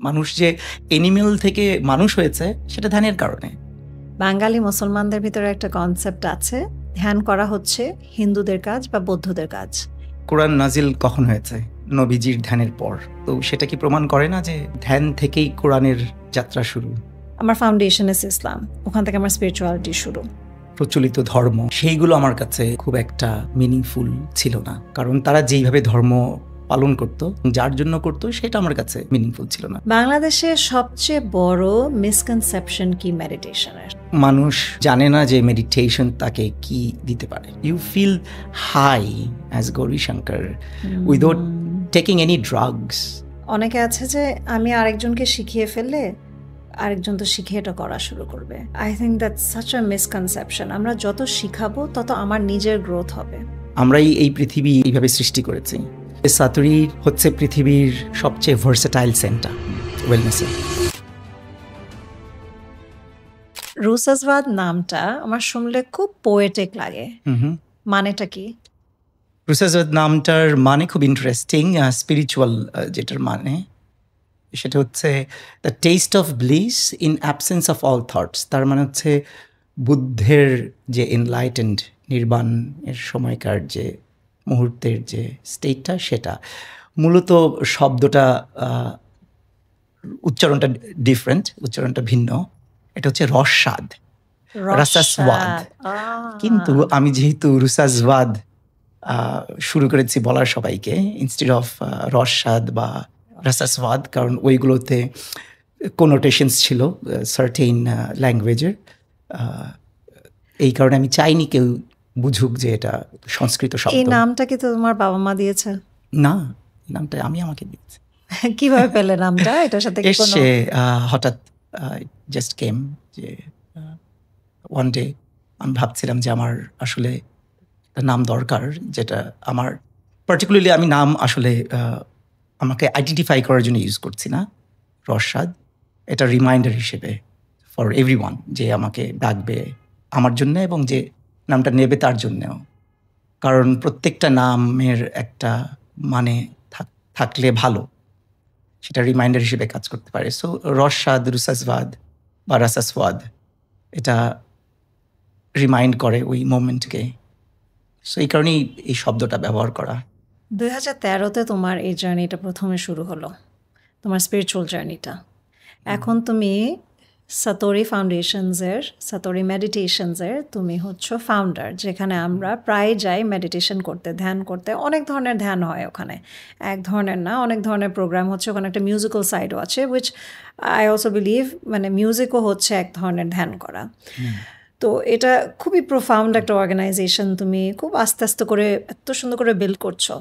মানুষ যে এনিমেল থেকে মানুষ হয়েছে সেটা ধ্যানের কারণে। বাঙালি মুসলমানদের ভিতরে একটা কনসেপ্ট আছে, ধ্যান করা হচ্ছে হিন্দুদের কাজ বা বৌদ্ধদের কাজ। কোরআন নাজিল কখন হয়েছে? নবীজির ধ্যানের পর। তো সেটা কি প্রমাণ করে না যে ধ্যান থেকেই কোরআনের যাত্রা শুরু? আমার ফাউন্ডেশন ইস ইসলাম, ওখান থেকে আমার স্পিরিচুয়ালিটি শুরু। প্রচলিত ধর্ম সেইগুলো আমার কাছে খুব একটা মিনিংফুল ছিল না, কারণ তারা যেইভাবে ধর্ম পালন করত, যার জন্য করত, সেটা আমার কাছে মিনিংফুল ছিল না। বাংলাদেশের সবচেয়ে বড় মিসকনসেপশন কি মেডিটেশনের? মানুষ জানে না যে মেডিটেশন তাকে কি দিতে পারে। You feel high as Gauri Shankar without taking any drugs. অনেকে আছে যে আমি আরেকজনকে শিখিয়ে ফেললে আরেকজন তো শিখে এটা করা শুরু করবে। I think that's such a misconception. আমরা যত শিখাবো তত আমার নিজের গ্রোথ হবে। আমরাই এই পৃথিবী এইভাবে সৃষ্টি করেছি। সাতোরি হচ্ছে পৃথিবীর সবচেয়ে ভার্সেটাইল সেন্টার ওয়েলনেসের। রুসাসবাদ নামটা আমার শুনলে খুব পোয়েটিক লাগে। মানেটা কি? রুসাসবাদ নামটার মানে খুব ইন্টারেস্টিং, স্পিরিচুয়াল যেটার মানে সেটা হচ্ছে the taste of bliss in absence of all thoughts. তার মানে হচ্ছে বুদ্ধের যে এনলাইটেন্ড নির্বাণের সময়কার যে মুহূর্তের যে স্টেটটা, সেটা মূলত শব্দটা উচ্চারণটা ডিফারেন্ট, উচ্চারণটা ভিন্ন। এটা হচ্ছে রসাদ, রাসাসওয়াদ। কিন্তু আমি যেহেতু রুসাসওয়াদ শুরু করেছি বলার সবাইকে ইনস্টেড অফ রসাদ বা রাসাসওয়াদ, কারণ ওইগুলোতে কোনোটেশনস ছিল সার্টেইন ল্যাঙ্গুয়েজের। এই কারণে আমি চাইনি কেউ বুঝুক যে এটা সংস্কৃত শব্দ। এই নামটা কি তোমার বাবা মা দিয়েছে? না, নামটা আমি আমাকে দিয়েছি। কিভাবে পেলে নামটা? এটার সাথে কি কোনো হঠাৎ জাস্ট কেম যে ওয়ান ডে আমি ভাবছিলাম যে আমার আসলে নাম দরকার, যেটা আমার পার্টিকুলারলি আমি নাম আসলে আমাকে আইডেন্টিফাই করার জন্য ইউজ করছি না। রসাদ এটা রিমাইন্ডার হিসেবে ফর এভরিওয়ান যে আমাকে ডাকবে আমার জন্য এবং যে নামটা নেবে তার জন্যেও, কারণ প্রত্যেকটা নামের একটা মানে থাকলে ভালো, সেটা রিমাইন্ডার হিসেবে কাজ করতে পারে। সো রসাদ, রুসাসওয়াদ বা রাসাসওয়াদ এটা রিমাইন্ড করে ওই মোমেন্টকে। সো এই কারণেই এই শব্দটা ব্যবহার করা। 2013-তে তোমার এই জার্নিটা প্রথমে শুরু হলো, তোমার স্পিরিচুয়াল জার্নিটা। এখন তুমি সাতোরি ফাউন্ডেশনসের, সাতোরি মেডিটেশনসের তুমি হচ্ছ ফাউন্ডার, যেখানে আমরা প্রায় যাই মেডিটেশন করতে, ধ্যান করতে। অনেক ধরনের ধ্যান হয় ওখানে, এক ধরনের না, অনেক ধরনের প্রোগ্রাম হচ্ছে ওখানে। একটা মিউজিক্যাল সাইডও আছে, উইচ আই অলসো বিলিভ, মানে মিউজিকও হচ্ছে এক ধরনের ধ্যান করা। তো এটা খুবই প্রোফাউন্ড একটা অর্গানাইজেশন, তুমি খুব আস্তে আস্তে করে এত সুন্দর করে বিল্ড করছো।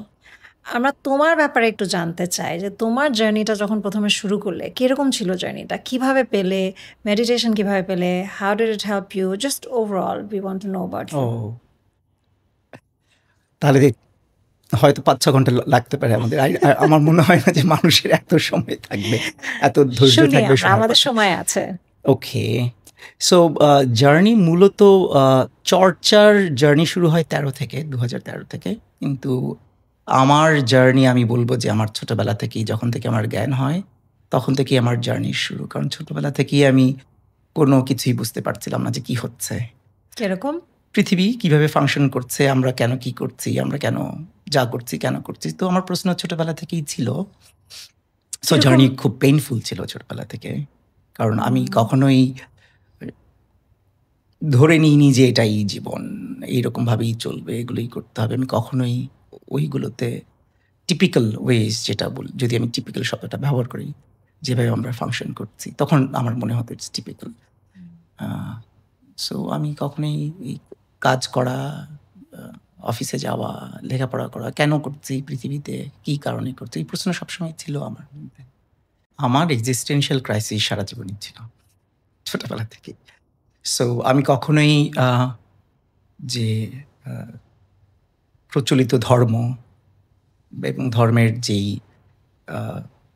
আমরা তোমার ব্যাপারে একটু জানতে চাই যে তোমার জার্নিটা যখন প্রথমে শুরু করলে কীরকম ছিল জার্নিটা, কিভাবে পেলে মেডিটেশন, কিভাবে পেলে, how did it help you, just overall we want to know about you. তাহলে হয়তো 5-6 ঘন্টা লাগতে পারে আমাদের। আমার মনে হয় না যে মানুষের এত সময় থাকবে, এত ধৈর্য থাকবে। আমাদের সময় আছে। ওকে, সো জার্নি মূলত চর্চার জার্নি শুরু হয় 2013 থেকে। কিন্তু আমার জার্নি আমি বলবো যে আমার ছোটবেলা থেকেই, যখন থেকে আমার জ্ঞান হয় তখন থেকেই আমার জার্নি শুরু। কারণ ছোটবেলা থেকেই আমি কোনো কিছুই বুঝতে পারছিলাম না যে কি হচ্ছে, কিরকম পৃথিবী কিভাবে ফাংশন করছে, আমরা কেন কি করছি, আমরা কেন যা করছি কেন করছি। তো আমার প্রশ্ন ছোটবেলা থেকেই ছিল। সো জার্নি খুব পেইনফুল ছিল ছোটবেলা থেকে, কারণ আমি কখনোই ধরে নিইনি যে এটাই জীবন, এইরকমভাবেই চলবে, এগুলোই করতে হবে। আমি কখনোই ওইগুলোতে টিপিক্যাল ওয়েজ, যেটা যদি আমি টিপিক্যাল শব্দটা ব্যবহার করি, যেভাবে আমরা ফাংশন করছি, তখন আমার মনে হতো ইটস টিপিক্যাল। সো আমি কখনোই এই কাজ করা, অফিসে যাওয়া, লেখাপড়া করা, কেন করছি পৃথিবীতে, কী কারণে করছি, এই প্রশ্ন সবসময় ছিল আমার মধ্যে। আমার এক্সিস্টেন্সিয়াল ক্রাইসিস সারা জীবনই ছিল ছোটবেলা থেকে। সো আমি কখনোই যে প্রচলিত ধর্ম এবং ধর্মের যেই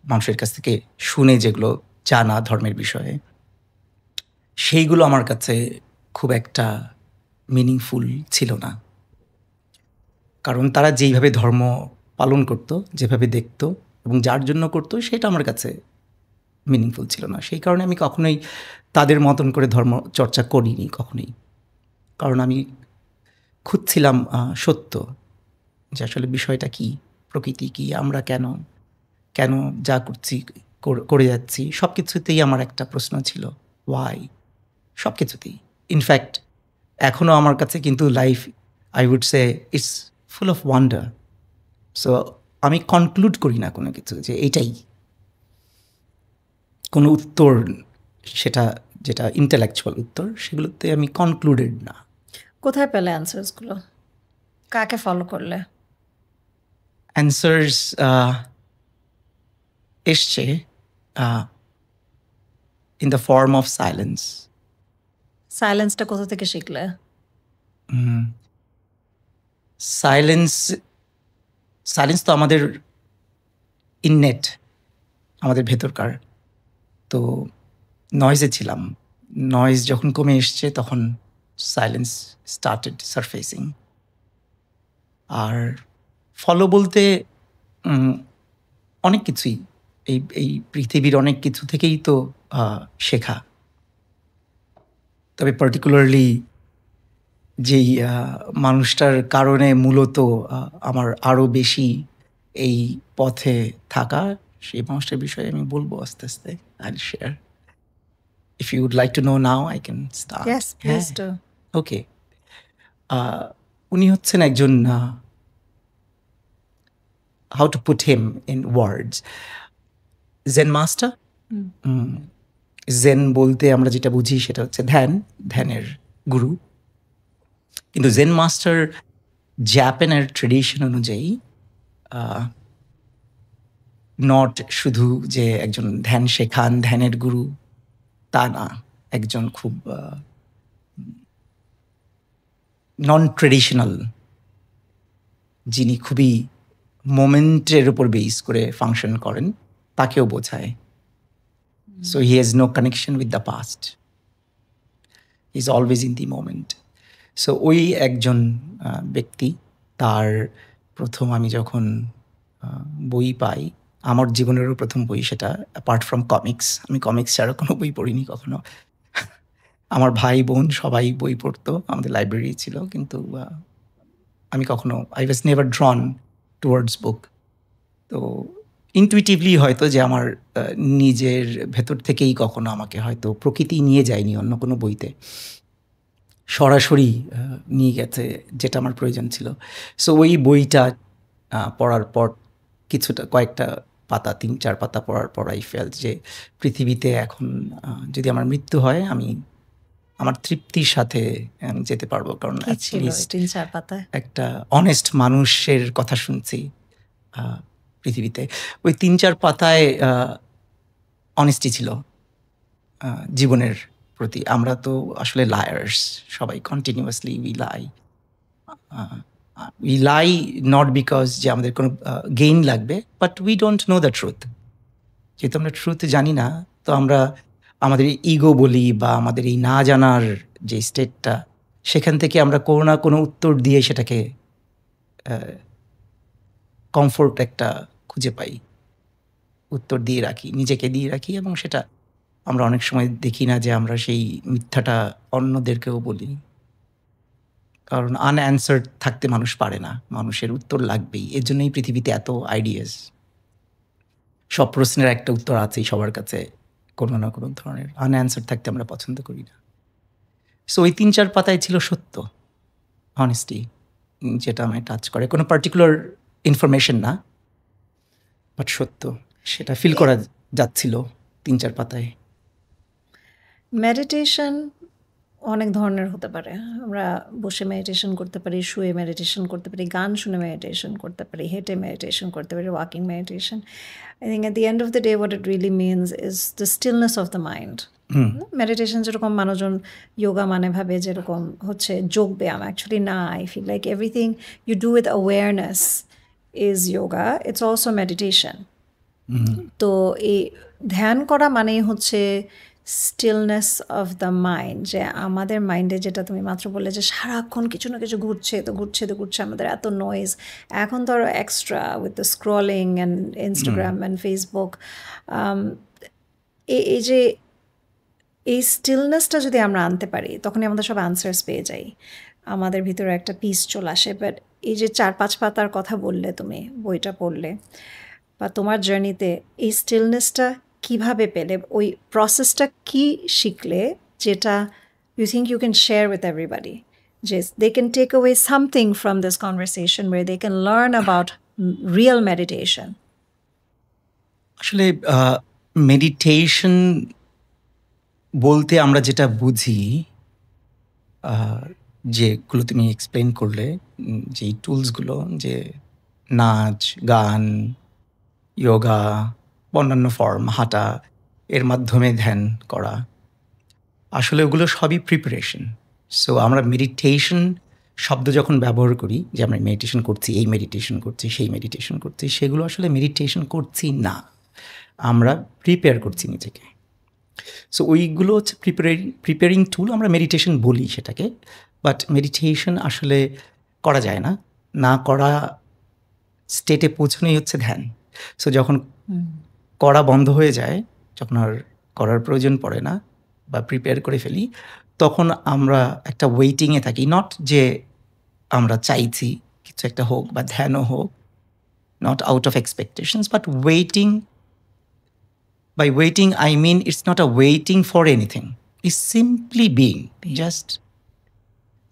মানুষের কাছ থেকে শুনে যেগুলো জানা ধর্মের বিষয়ে, সেইগুলো আমার কাছে খুব একটা মিনিংফুল ছিল না, কারণ তারা যেইভাবে ধর্ম পালন করত, যেভাবে দেখত এবং যার জন্য করতো, সেটা আমার কাছে মিনিংফুল ছিল না। সেই কারণে আমি কখনোই তাদের মতন করে ধর্ম চর্চা করিনি কখনোই। কারণ আমি খুঁজছিলাম সত্য, যে আসলে বিষয়টা কি, প্রকৃতি কি, আমরা কেন কেন যা করছি করে যাচ্ছি, সব কিছুতেই আমার একটা প্রশ্ন ছিল, ওয়াই, সব কিছুতেই। ইনফ্যাক্ট এখনও আমার কাছে কিন্তু life, I would say, it's full of wonder. So আমি কনক্লুড করি না কোনো কিছু যে এটাই কোনো উত্তর, সেটা যেটা ইন্টেলেকচুয়াল উত্তর, সেগুলোতে আমি কনক্লুডেড না। কোথায় পেলে অ্যান্সার্সগুলো? কাকে ফলো করলে? অ্যান্সার্স এসছে in the form of silence. সাইলেন্সটা কোথা থেকে শিখলে? সাইলেন্স তো আমাদের ইননেট, আমাদের ভেতরকার। তো নয়েজে ছিলাম, নয়েজ যখন কমে এসছে তখন সাইলেন্স স্টার্টেড সারফেসিং। আর ফলো বলতে অনেক কিছুই, এই পৃথিবীর অনেক কিছু থেকেই তো শেখা। তবে পার্টিকুলারলি যেই মানুষটার কারণে মূলত আমার আরও বেশি এই পথে থাকা, সেই মানুষটার বিষয়ে আমি বলবো আস্তে আস্তে। I share, if you would like to know now I can start. Yes, please do. Okay. উনি হচ্ছেন একজন, how to put him in words, Zen master. Zen বলতে আমরা যেটা বুঝি সেটা হচ্ছে ধ্যানের গুরু। কিন্তু জেন মাস্টার জাপানের ট্রেডিশন অনুযায়ী নট শুধু যে একজন ধ্যান শেখান, ধ্যানের গুরু, তা না, একজন খুব নন ট্রেডিশনাল, যিনি খুবই মোমেন্টের উপর বেস করে ফাংশন করেন, তাকেও বোঝায়। So he has no connection with the past, he is always in the moment. So ওই একজন ব্যক্তি, তার প্রথম আমি যখন বই পাই, আমার জীবনেরও প্রথম বই সেটা, অ্যাপার্ট ফ্রম কমিক্স, আমি কমিক্স ছাড়া কোনো বই পড়িনি কখনো। আমার ভাই বোন সবাই বই পড়তো, আমাদের লাইব্রেরি ছিল, কিন্তু আমি কখনো, I was never drawn towards book. তো ইনটুইটিভলি হয়তো যে আমার নিজের ভেতর থেকেই কখনো আমাকে হয়তো প্রকৃতি নিয়ে যায়নি অন্য কোনো বইতে, সরাসরি নিয়ে গেছে যেটা আমার প্রয়োজন ছিল। সো ওই বইটা পড়ার পর কিছুটা, কয়েকটা পাতা, 3-4 পাতা পড়ার পর আই ফেল্ট যে পৃথিবীতে এখন যদি আমার মৃত্যু হয়, আমি আমার তৃপ্তির সাথে যেতে পারবো। কারণ কি ছিল 3-4 পাতায়? একটা অনেস্ট মানুষের কথা শুনছি পৃথিবীতে। ওই 3-4 পাতায় অনেস্টি ছিল জীবনের প্রতি। আমরা তো আসলে লায়ার্স সবাই, continuously we lie not because যে আমাদের কোনো গেইন লাগবে, but we don't know the truth. যেহেতু আমরা ট্রুথ জানি না, তো আমরা আমাদের ইগো বলি বা আমাদের এই না জানার যে স্টেটটা, সেখান থেকে আমরা কোনো না কোনো উত্তর দিয়ে সেটাকে কমফোর্ট একটা খুঁজে পাই, উত্তর দিয়ে রাখি, নিজেকে দিয়ে রাখি, এবং সেটা আমরা অনেক সময় দেখি না যে আমরা সেই মিথ্যাটা অন্যদেরকেও বলি। কারণ আনঅ্যান্সার্ড থাকতে মানুষ পারে না, মানুষের উত্তর লাগবেই। এর জন্যই পৃথিবীতে এত আইডিয়াস। সব প্রশ্নের একটা উত্তর আছেই সবার কাছে, কোনো না কোনো ধরনের। আনঅ্যান্সার্ড থাকতে আমরা পছন্দ করি না। সো ওই 3-4 পাতায় ছিল সত্য, অনেস্টি, যেটা আমায় টাচ করে। কোনো পার্টিকুলার ইনফরমেশন না, বাট সত্য, সেটা ফিল করা যাচ্ছিল 3-4 পাতায়। মেডিটেশন অনেক ধরনের হতে পারে। আমরা বসে মেডিটেশন করতে পারি, শুয়ে মেডিটেশন করতে পারি, গান শুনে মেডিটেশন করতে পারি, হেঁটে মেডিটেশন করতে পারি, walking meditation. I think at the end of the day what it really means is the stillness of the mind. Meditation যেরকম মানুষজন যোগা মানে ভাবে যেরকম হচ্ছে যোগ ব্যায়াম, অ্যাকচুয়ালি না। I feel like everything you do with awareness is yoga, it's also meditation. তো এই ধ্যান করা মানেই হচ্ছে স্টিলনেস অফ দ্য মাইন্ড, যে আমাদের মাইন্ডে, যেটা তুমি মাত্র বললে যে সারাক্ষণ কিছু না কিছু ঘুরছে, আমাদের এত নয়েজ। এখন তো আরও extra with the scrolling and Instagram and Facebook. এই যে এই স্টিলনেসটা যদি আমরা আনতে পারি তখনই আমাদের সব আনসার্স পেয়ে যাই, আমাদের ভিতরে একটা পিস চলে আসে। বাট এই যে 4-5 পাতার কথা বললে তুমি, বইটা পড়লে বা তোমার জার্নিতে এই স্টিলনেসটা কিভাবে পেলে, ওই প্রসেসটা কি শিখলে যেটা you think you can share with everybody, যে they can take away something from this conversation way they can learn about real meditation? আসলে মেডিটেশন বলতে আমরা যেটা বুঝি, যেগুলো তুমি এক্সপ্লেন করলে, যে টুলসগুলো, যে নাচ, গান, যোগা, অন্যান্য ফর্ম, হাঁটা, এর মাধ্যমে ধ্যান করা, আসলে ওগুলো সবই প্রিপারেশন। সো আমরা মেডিটেশন শব্দ যখন ব্যবহার করি, যে আমরা মেডিটেশন করছি, এই মেডিটেশন করছি, সেই মেডিটেশন করছি, সেগুলো আসলে মেডিটেশন করছি না, আমরা প্রিপেয়ার করছি নিজেকে। সো ওইগুলো হচ্ছে প্রিপেয়ারিং টুল, আমরা মেডিটেশন বলি সেটাকে। বাট মেডিটেশন আসলে করা যায় না, না করা স্টেটে পৌঁছানোই হচ্ছে ধ্যান। সো যখন করা বন্ধ হয়ে যায়, যখন আর করার প্রয়োজন পড়ে না বা প্রিপেয়ার করে ফেলি, তখন আমরা একটা ওয়েটিংয়ে থাকি। নট যে আমরা চাইছি কিছু একটা হোক বা ধ্যানও হোক, not out of expectations, but waiting. By waiting, I mean it's not a waiting for anything. It's simply being.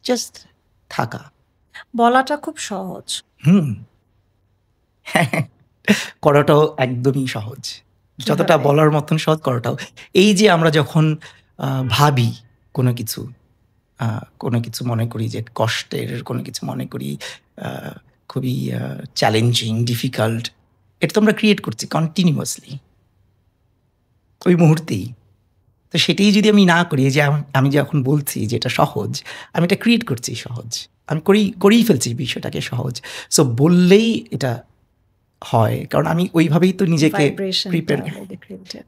Just থাকা। বলাটা খুব সহজ, করাটাও একদমই সহজ। যতটা বলার মতন সহজ, করাটাও। এই যে আমরা যখন ভাবি কোনো কিছু মনে করি যে কষ্টের, কোনো কিছু মনে করি খুবই চ্যালেঞ্জিং, ডিফিকাল্ট, এটা তো আমরা ক্রিয়েট করছি কন্টিনিউয়াসলি ওই মুহূর্তেই। তো সেটাই যদি আমি না করি, যে আমি যখন বলছি যে এটা সহজ, আমি এটা ক্রিয়েট করছি সহজ, আমি করেই ফেলছি বিষয়টাকে সহজ। সো বললেই এটা হয়, কারণ আমি ওইভাবেই তো নিজেকে প্রিপেয়ার,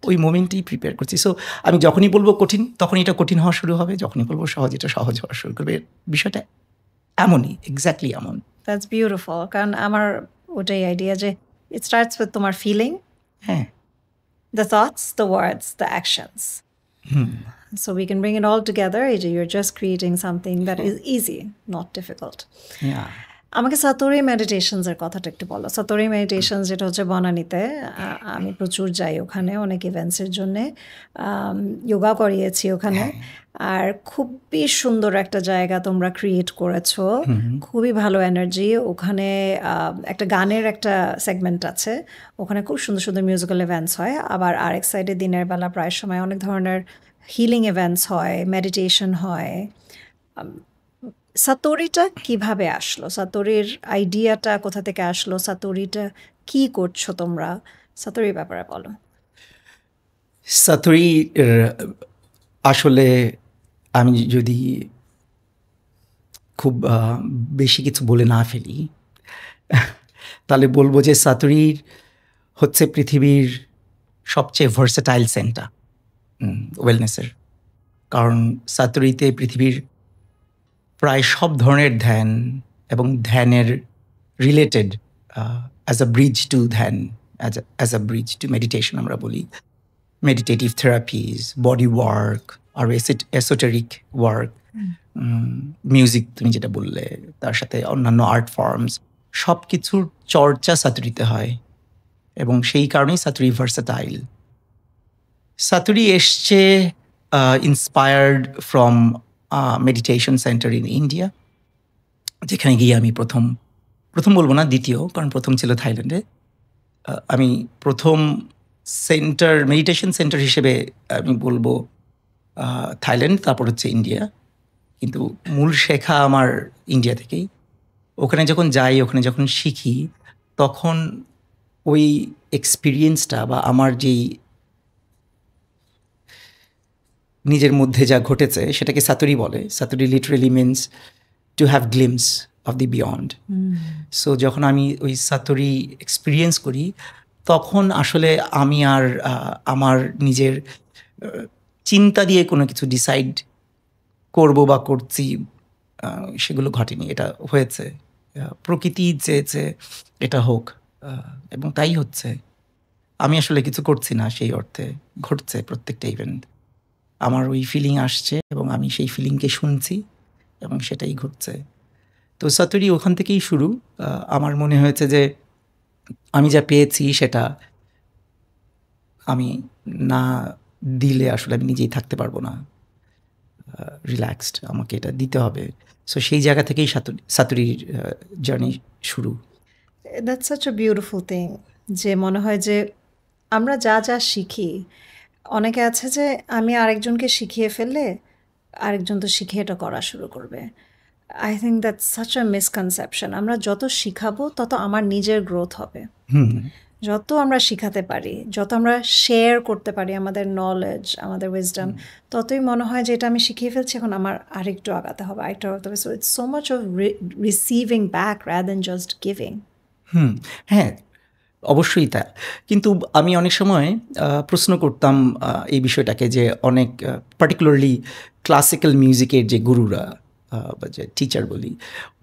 ওই মোমেন্টেই প্রিপেয়ার করছি। সো আমি যখনই বলবো কঠিন, তখনই এটা কঠিন হওয়া শুরু হবে, যখনই বলবো সহজ, এটা সহজ হওয়া শুরু করবে। বিষয়টা এমনই, এক্স্যাক্টলি এমন। That's beautiful. কারণ আমার ওটাই আইডিয়া যে ইট স্টার্টস উইথ তোমার ফিলিং, হ্যাঁ, the thoughts, the words, the actions. So we can bring it all together. You're just creating something that is easy, not difficult. Yeah. আমাকে সাতোরি meditations এর কথাটা একটু বলো। সাতোরি মেডিটেশনস যেটা হচ্ছে বনানীতে, আমি প্রচুর যাই ওখানে অনেক ইভেন্টসের জন্যে, যোগা করিয়েছি ওখানে। আর খুবই সুন্দর একটা জায়গা তোমরা ক্রিয়েট করেছো, খুবই ভালো এনার্জি ওখানে। একটা গানের একটা সেগমেন্ট আছে ওখানে, খুব সুন্দর সুন্দর মিউজিক্যাল ইভেন্টস হয়। আবার আরেক সাইডে দিনের বেলা প্রায় সময় অনেক ধরনের হিলিং ইভেন্টস হয়, মেডিটেশন হয়। সাতোরিটা কিভাবে আসলো? সাতোরির আইডিয়াটা কোথা থেকে আসলো? সাতোরিটা কি করছো তোমরা? সাতোরির ব্যাপারে বলো। সাতোরি আসলে আমি যদি খুব বেশি কিছু বলে না ফেলি, তাহলে বলবো যে সাতোরির হচ্ছে পৃথিবীর সবচেয়ে ভার্সেটাইল সেন্টার ওয়েলনেসের। কারণ সাতোরিতে পৃথিবীর প্রায় সব ধরনের ধ্যান এবং ধ্যানের related, as a bridge to ধ্যান, as a bridge to meditation আমরা বলি, মেডিটেটিভ থেরাপিজ, বডি ওয়ার্ক, আর এসোটেরিক ওয়ার্ক, মিউজিক তুমি যেটা বললে, তার সাথে অন্যান্য আর্ট ফর্মস, সব কিছুর চর্চা সাতোরিতে হয়। এবং সেই কারণেই সাতোরি ভার্সেটাইল। সাতোরি এসছে inspired from meditation centre in India, যেখানে গিয়ে আমি প্রথম বলবো না, দ্বিতীয়, কারণ প্রথম ছিল থাইল্যান্ডে। আমি প্রথম সেন্টার, মেডিটেশন সেন্টার হিসেবে আমি বলবো থাইল্যান্ড, তারপর হচ্ছে ইন্ডিয়া। কিন্তু মূল শেখা আমার ইন্ডিয়া থেকেই। ওখানে যখন যাই, ওখানে যখন শিখি, তখন ওই এক্সপিরিয়েন্সটা বা আমার যেই নিজের মধ্যে যা ঘটেছে সেটাকে সাতোরি বলে। Satori literally means to have glimpse of the beyond. So যখন আমি ওই সাতোরি এক্সপিরিয়েন্স করি, তখন আসলে আমি আর আমার নিজের চিন্তা দিয়ে কোনো কিছু ডিসাইড করব বা করছি, সেগুলো ঘটেনি। এটা হয়েছে, প্রকৃতি চেয়েছে এটা হোক, এবং তাই হচ্ছে। আমি আসলে কিছু করছি না সেই অর্থে, ঘটছে প্রত্যেকটা ইভেন্ট। আমার ওই ফিলিং আসছে এবং আমি সেই ফিলিংকে শুনছি এবং সেটাই ঘটছে। তো সাতুরি ওখান থেকেই শুরু। আমার মনে হয়েছে যে আমি যা পেয়েছি সেটা আমি না দিলে আসলে আমি নিজেই থাকতে পারবো না, রিল্যাক্সড, আমাকে এটা দিতে হবে। সো সেই জায়গা থেকেই সাতুরির জার্নি শুরু। That's such a beautiful thing, যে মনে হয় যে আমরা যা যা শিখি, অনেকে আছে যে আমি আরেকজনকে শিখিয়ে ফেললে আরেকজন তো শিখে এটা করা শুরু করবে। I think that's such a misconception. আমরা যত শিখাবো তত আমার নিজের গ্রোথ হবে। যত আমরা শিখাতে পারি, যত আমরা শেয়ার করতে পারি আমাদের নলেজ, আমাদের উইজডম, ততই মনে হয় যে এটা আমি শিখিয়ে ফেলছি, এখন আমার আরেকটু আগাতে হবে, আরেকটু আগাতে হবে। So it's so much of receiving back rather than just giving. হ্যাঁ, অবশ্যই তা। কিন্তু আমি অনেক সময় প্রশ্ন করতাম এই বিষয়টাকে, যে অনেক পার্টিকুলারলি ক্লাসিক্যাল মিউজিকের যে গুরুরা বা যে টিচার বলি,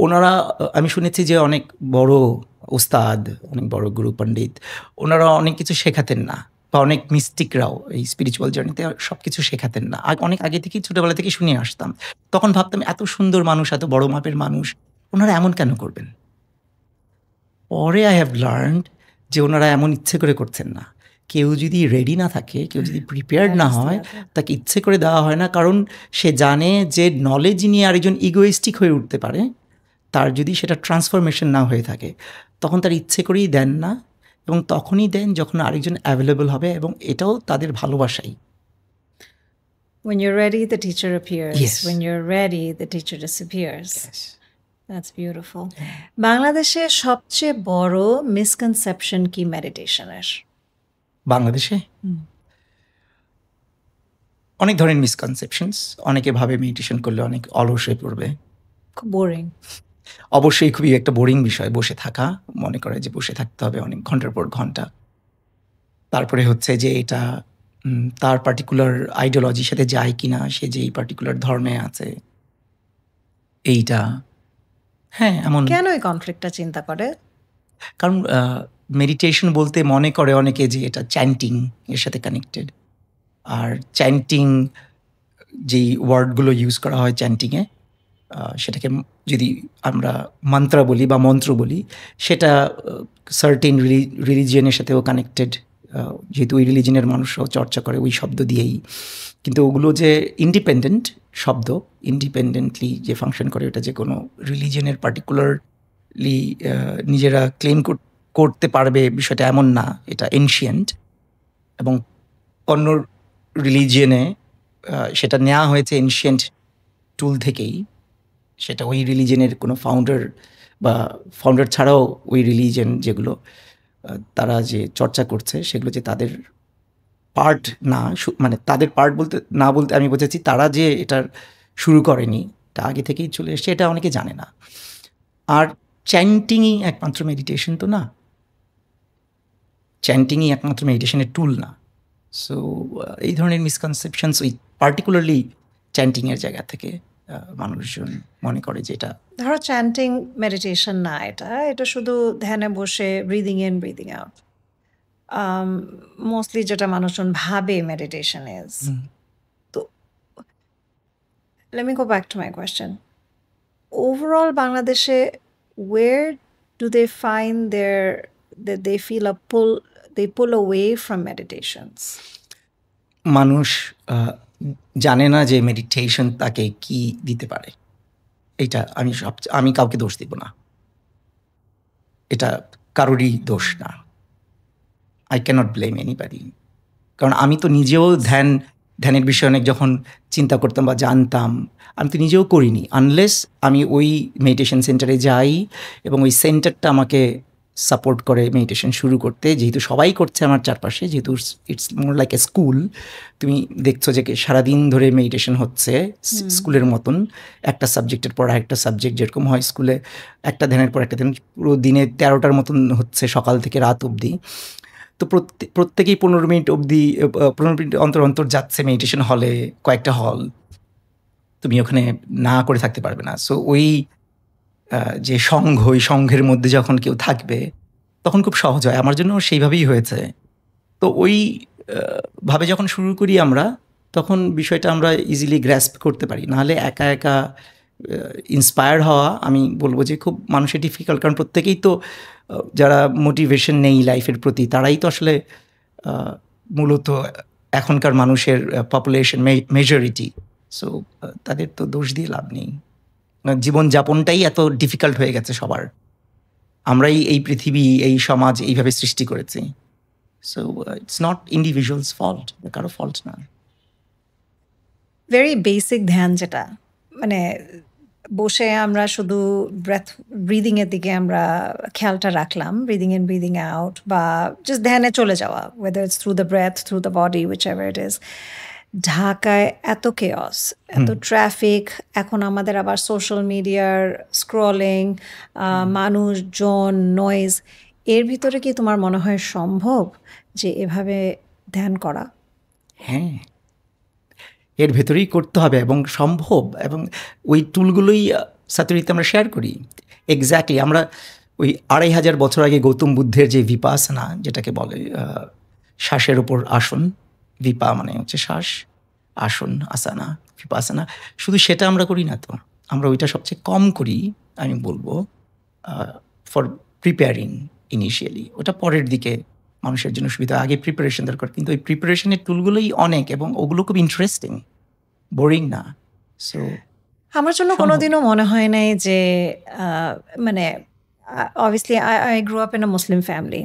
ওনারা আমি শুনেছি যে অনেক বড় ওস্তাদ, অনেক বড় গুরু পণ্ডিত, ওনারা অনেক কিছু শেখাতেন না, বা অনেক মিস্টিকরাও এই স্পিরিচুয়াল জার্নিতে সব কিছু শেখাতেন না। অনেক আগে থেকেই, ছোটোবেলা থেকে শুনে আসতাম। তখন ভাবতাম এত সুন্দর মানুষ, এত বড় মাপের মানুষ, ওনারা এমন কেন করবেন? পরে আই হ্যাভ লার্নড যে ওনারা এমন ইচ্ছে করে করছেন না। কেউ যদি রেডি না থাকে, কেউ যদি প্রিপেয়ার্ড না হয়, তাকে ইচ্ছে করে দেওয়া হয় না। কারণ সে জানে যে নলেজ নিয়ে আরেকজন ইগোইস্টিক হয়ে উঠতে পারে, তার যদি সেটা ট্রান্সফরমেশন না হয়ে থাকে, তখন তার ইচ্ছে করেই দেন না, এবং তখনই দেন যখন আরেকজন অ্যাভেলেবল হবে, এবং এটাও তাদের ভালোবাসাই। When you're ready, the teacher appears. Yes. When you're ready, the teacher disappears. Yes. That's beautiful. বাংলাদেশে সবচেয়ে বড় মিসকনসেপশন কি মেডিটেশনের? বাংলাদেশে অনেক ধরনের মিসকনসেপশনস। অনেকে ভাবে মেডিটেশন করলে অনেক অলস হয়ে পড়বে, খুব বোরিং। অবশ্যই খুবই একটা বোরিং বিষয় বসে থাকা। মনে করে যে বসে থাকতে হবে অনেক ঘন্টার পর ঘন্টা। তারপরে হচ্ছে যে এটা তার পার্টিকুলার আইডিওলজির সাথে যায় কিনা, সে যে এই পার্টিকুলার ধর্মে আছে, এইটা। হ্যাঁ, এমন কেন এই কনফ্লিক্টটা চিন্তা করে? কারণ মেডিটেশন বলতে মনে করে অনেকে যে এটা চ্যান্টিং এর সাথে কানেক্টেড। আর চ্যান্টিং যেই ওয়ার্ডগুলো ইউজ করা হয় চ্যান্টিংয়ে, সেটাকে যদি আমরা মন্ত্র বলি বা মন্ত্র বলি, সেটা সার্টেন রিলিজিয়নের সাথেও কানেক্টেড, যেহেতু ওই রিলিজিয়নের মানুষরাও চর্চা করে ওই শব্দ দিয়েই। কিন্তু ওগুলো যে ইন্ডিপেন্ডেন্ট শব্দ, ইন্ডিপেন্ডেন্টলি যে ফাংশন করে, ওটা যে কোনো রিলিজিয়নের পার্টিকুলারলি নিজেরা ক্লেম করতে পারবে বিষয়টা এমন না। এটা এনশিয়েন্ট, এবং অন্য রিলিজিয়নে সেটা নেওয়া হয়েছে এনশিয়েন্ট টুল থেকেই। সেটা ওই রিলিজিয়নের কোনো ফাউন্ডার ছাড়াও ওই রিলিজিয়ন যেগুলো তারা যে চর্চা করছে, সেগুলো যে তাদের পার্ট না, মানে তাদের পার্ট বলতে আমি বোঝাচ্ছি তারা যে এটার শুরু করেনি, এটা আগে থেকেই চলে এসছে, এটা অনেকে জানে না। আর চ্যান্টিংই একমাত্র মেডিটেশন তো না, চ্যান্টিংই একমাত্র মেডিটেশনের টুল না। সো এই ধরনের মিসকনসেপশনস ওই পার্টিকুলারলি চ্যান্টিংয়ের জায়গা থেকে মানুষজন মনে করে যে এটা, ধরো চ্যান্টিং মেডিটেশন না, এটা শুধু ধ্যানে বসে breathing in breathing out, mostly যেটা মানুষজন ভাবে মেডিটেশন ইজ। তো let me go back to my question. Overall বাংলাদেশে where do they find that they feel they pull away from meditations? মানুষ জানে না যে মেডিটেশন তাকে কি দিতে পারে। এটা আমি কাউকে দোষ দিব না, এটা কারোরই দোষ না। I can't blame anybody. কারণ আমি তো নিজেও ধ্যানের বিষয়ে অনেক যখন চিন্তা করতাম বা জানতাম, আমি তো নিজেও করিনি আনলেস আমি ওই মেডিটেশন সেন্টারে যাই এবং ওই সেন্টারটা আমাকে সাপোর্ট করে মেডিটেশন শুরু করতে। যেহেতু সবাই করছে আমার চারপাশে, যেহেতু it's more like a school, তুমি দেখছো যে সারাদিন ধরে মেডিটেশন হচ্ছে স্কুলের মতন, একটা সাবজেক্টের পর একটা সাবজেক্ট যেরকম হয় স্কুলে, একটা ধ্যানের পর একটা ধ্যান, পুরো দিনে 13টার মতন হচ্ছে সকাল থেকে রাত অবধি। তো প্রত্যেকেই 15 মিনিট অন্তর অন্তর যাচ্ছে মেডিটেশন হলে, কয়েকটা হল, তুমি ওখানে না করে থাকতে পারবে না। সো ওই যে ওই সংঘের মধ্যে যখন কেউ থাকবে তখন খুব সহজ হয়। আমার জন্য সেইভাবেই হয়েছে তো ওই ভাবে যখন শুরু করি আমরা, তখন বিষয়টা আমরা ইজিলি গ্র্যাস্প করতে পারি। নাহলে একা একা ইন্সপায়ার হওয়া আমি বলবো যে খুব মানুষের ডিফিকাল্ট, কারণ প্রত্যেকেই তো যারা মোটিভেশন নেই লাইফের প্রতি, তারাই তো আসলে মূলত এখনকার মানুষের পপুলেশন মেজরিটি। সো তাদের তো দোষ দিয়ে লাভ নেই, জীবনযাপনটাই এত ডিফিকাল্ট হয়ে গেছে সবার। আমরাই এই পৃথিবী, এই সমাজ এইভাবে সৃষ্টি করেছি। So it's not individuals fault, কারো ফল্ট না। ভেরি বেসিক ধ্যান, যেটা মানে বসে আমরা শুধু ব্রিদিংয়ের দিকে আমরা খেয়ালটা রাখলাম, ব্রিদিং ইন ব্রিদিং আউট, বা জাস্ট ধ্যানে চলে যাওয়া, whether it's through the breath, through the body, whichever it is. ঢাকায় এত কেয়স, এত ট্রাফিক, এখন আমাদের আবার সোশ্যাল মিডিয়ার স্ক্রলিং, মানুষজন, নয়েজ, এর ভিতরে কি তোমার মনে হয় সম্ভব যে এভাবে ধ্যান করা? হ্যাঁ, এর ভেতরেই করতে হবে এবং সম্ভব, এবং ওই টুলগুলোই সাতুরিতে আমরা শেয়ার করি। এক্স্যাক্টলি আমরা ওই 2500 বছর আগে গৌতম বুদ্ধের যে ভিপাসনা, যেটাকে বলে শ্বাসের ওপর আসন, ভিপা মানে হচ্ছে শ্বাস, আসন আসানা, ভিপাসনা, শুধু সেটা আমরা করি না তো, আমরা ওইটা সবচেয়ে কম করি আমি বলবো, ফর প্রিপেয়ারিং ইনিশিয়ালি। ওটা পরের দিকে মানুষের জন্য সুবিধা, আগে প্রিপারেশন দরকার। কিন্তু ওই প্রিপারেশনের টুলগুলোই অনেক, এবং ওগুলো খুব ইন্টারেস্টিং, বোরিং না। সো আমার জন্য কোনোদিনও মনে হয় নাই যে মানে obviously I grow up in a Muslim family,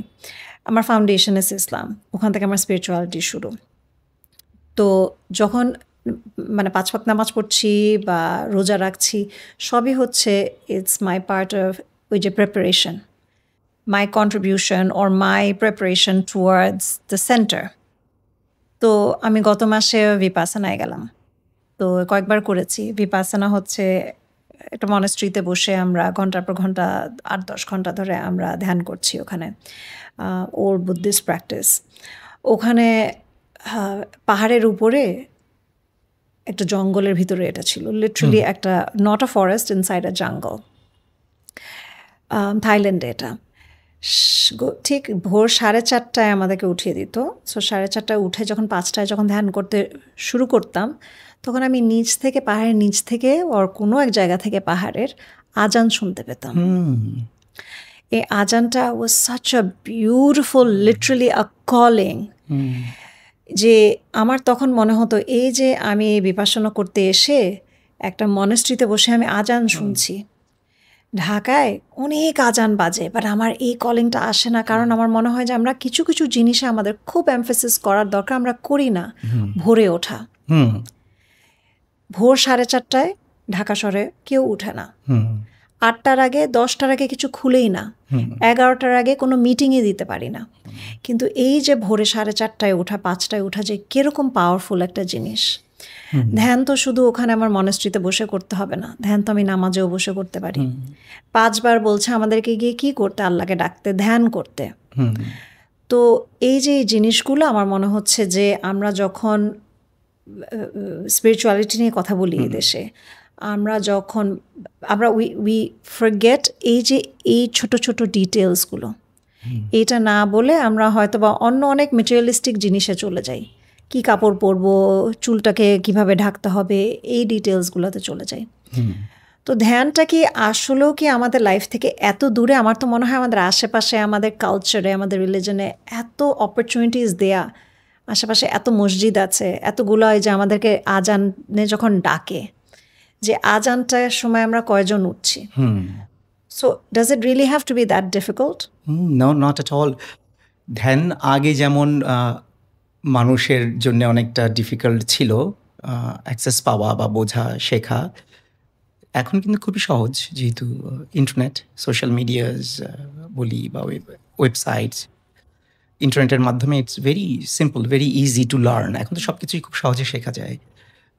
আমার ফাউন্ডেশন ইস ইসলাম, ওখান থেকে আমার স্পিরিচুয়ালিটি শুরু। তো যখন মানে 5 ওয়াক্ত নামাজ পড়ছি বা রোজা রাখছি, সবই হচ্ছে ইটস মাই পার্ট অফ ওই যে preparation, my contribution or my preparation towards the center. তো আমি গত মাসে ভিপাসনায় গেলাম, তো কয়েকবার করেছি। ভিপাসনা হচ্ছে একটা মনেস্ট্রিতে বসে আমরা ঘন্টার পর ঘন্টা, 8-10 ঘন্টা ধরে আমরা ধ্যান করছি ওখানে, ওর বুদ্ধিস্ট প্র্যাকটিস। ওখানে পাহাড়ের উপরে একটা জঙ্গলের ভিতরে এটা ছিল, লিটারালি একটা, নট আ ফরেস্ট, ইনসাইড আ জঙ্গল, থাইল্যান্ডে এটা। ঠিক ভোর 4:30টায় আমাদেরকে উঠিয়ে দিত। সো 4:30টায় উঠে যখন 5টায় যখন ধ্যান করতে শুরু করতাম, তখন আমি নিচ থেকে, পাহাড়ের নিচ থেকে ওর কোনো এক জায়গা থেকে পাহাড়ের আজান শুনতে পেতাম। এই আজানটা was such a beautiful, literally a calling, যে আমার তখন মনে হতো এই যে আমি বিপাসনা করতে এসে একটা মনেস্ট্রিতে বসে আমি আজান শুনছি। ঢাকায় অনেক আজান বাজে, বাট আমার এই কলিংটা আসে না, কারণ আমার মনে হয় যে আমরা কিছু কিছু জিনিসে আমাদের খুব এমফেসিস করার দরকার, আমরা করি না। ভোরে ওঠা, ভোর 4:30টায় ঢাকা শহরে কেউ উঠে না, 8টার আগে, 10টার আগে কিছু খুলেই না, 11টার আগে কোনো মিটিংয়ে দিতে পারি না। কিন্তু এই যে ভোরে 4:30টায় ওঠা, 5টায় ওঠা, যে কীরকম পাওয়ারফুল একটা জিনিস। ধ্যান তো শুধু ওখানে আমার মনেস্ট্রিতে বসে করতে হবে না, ধ্যান তো আমি নামাজেও বসে করতে পারি। 5 বার বলছে আমাদেরকে গিয়ে কি করতে, আল্লাহকে ডাকতে, ধ্যান করতে। তো এই যে এই জিনিসগুলো আমার মনে হচ্ছে যে আমরা যখন স্পিরিচুয়ালিটি নিয়ে কথা বলি এই দেশে, আমরা যখন উই ফরগেট এই যে এই ছোট ছোট ডিটেলসগুলো, এইটা না বলে আমরা হয়তো বা অন্য অনেক মেটেরিয়ালিস্টিক জিনিসে চলে যাই, কি কাপড় পরবো, চুলটাকে কিভাবে ঢাকতে হবে, এই ডিটেলসগুলোতে চলে যাই। তো ধ্যানটা কি আসলেও কি আমাদের লাইফ থেকে এত দূরে? আমার তো মনে হয় আমাদের আশেপাশে, আমাদের কালচারে, আমাদের রিলিজনে এত অপরচুনিটিস দেয়া, আশেপাশে এত মসজিদ আছে, এতগুলো, যে আমাদেরকে আজানে যখন ডাকে, যে আজানটার সময় আমরা কয়জন উঠছি? So does it really have to be that difficult? No, not at all. ধ্যান আগে যেমন মানুষের জন্য অনেকটা ডিফিকাল্ট ছিল অ্যাক্সেস পাওয়া বা বোঝা, শেখা, এখন কিন্তু খুবই সহজ, যেহেতু ইন্টারনেট, সোশ্যাল মিডিয়াস বলি বা ওয়েবসাইটস, ইন্টারনেটের মাধ্যমে it's very simple, very easy to learn. এখন তো সব কিছুই খুব সহজে শেখা যায়।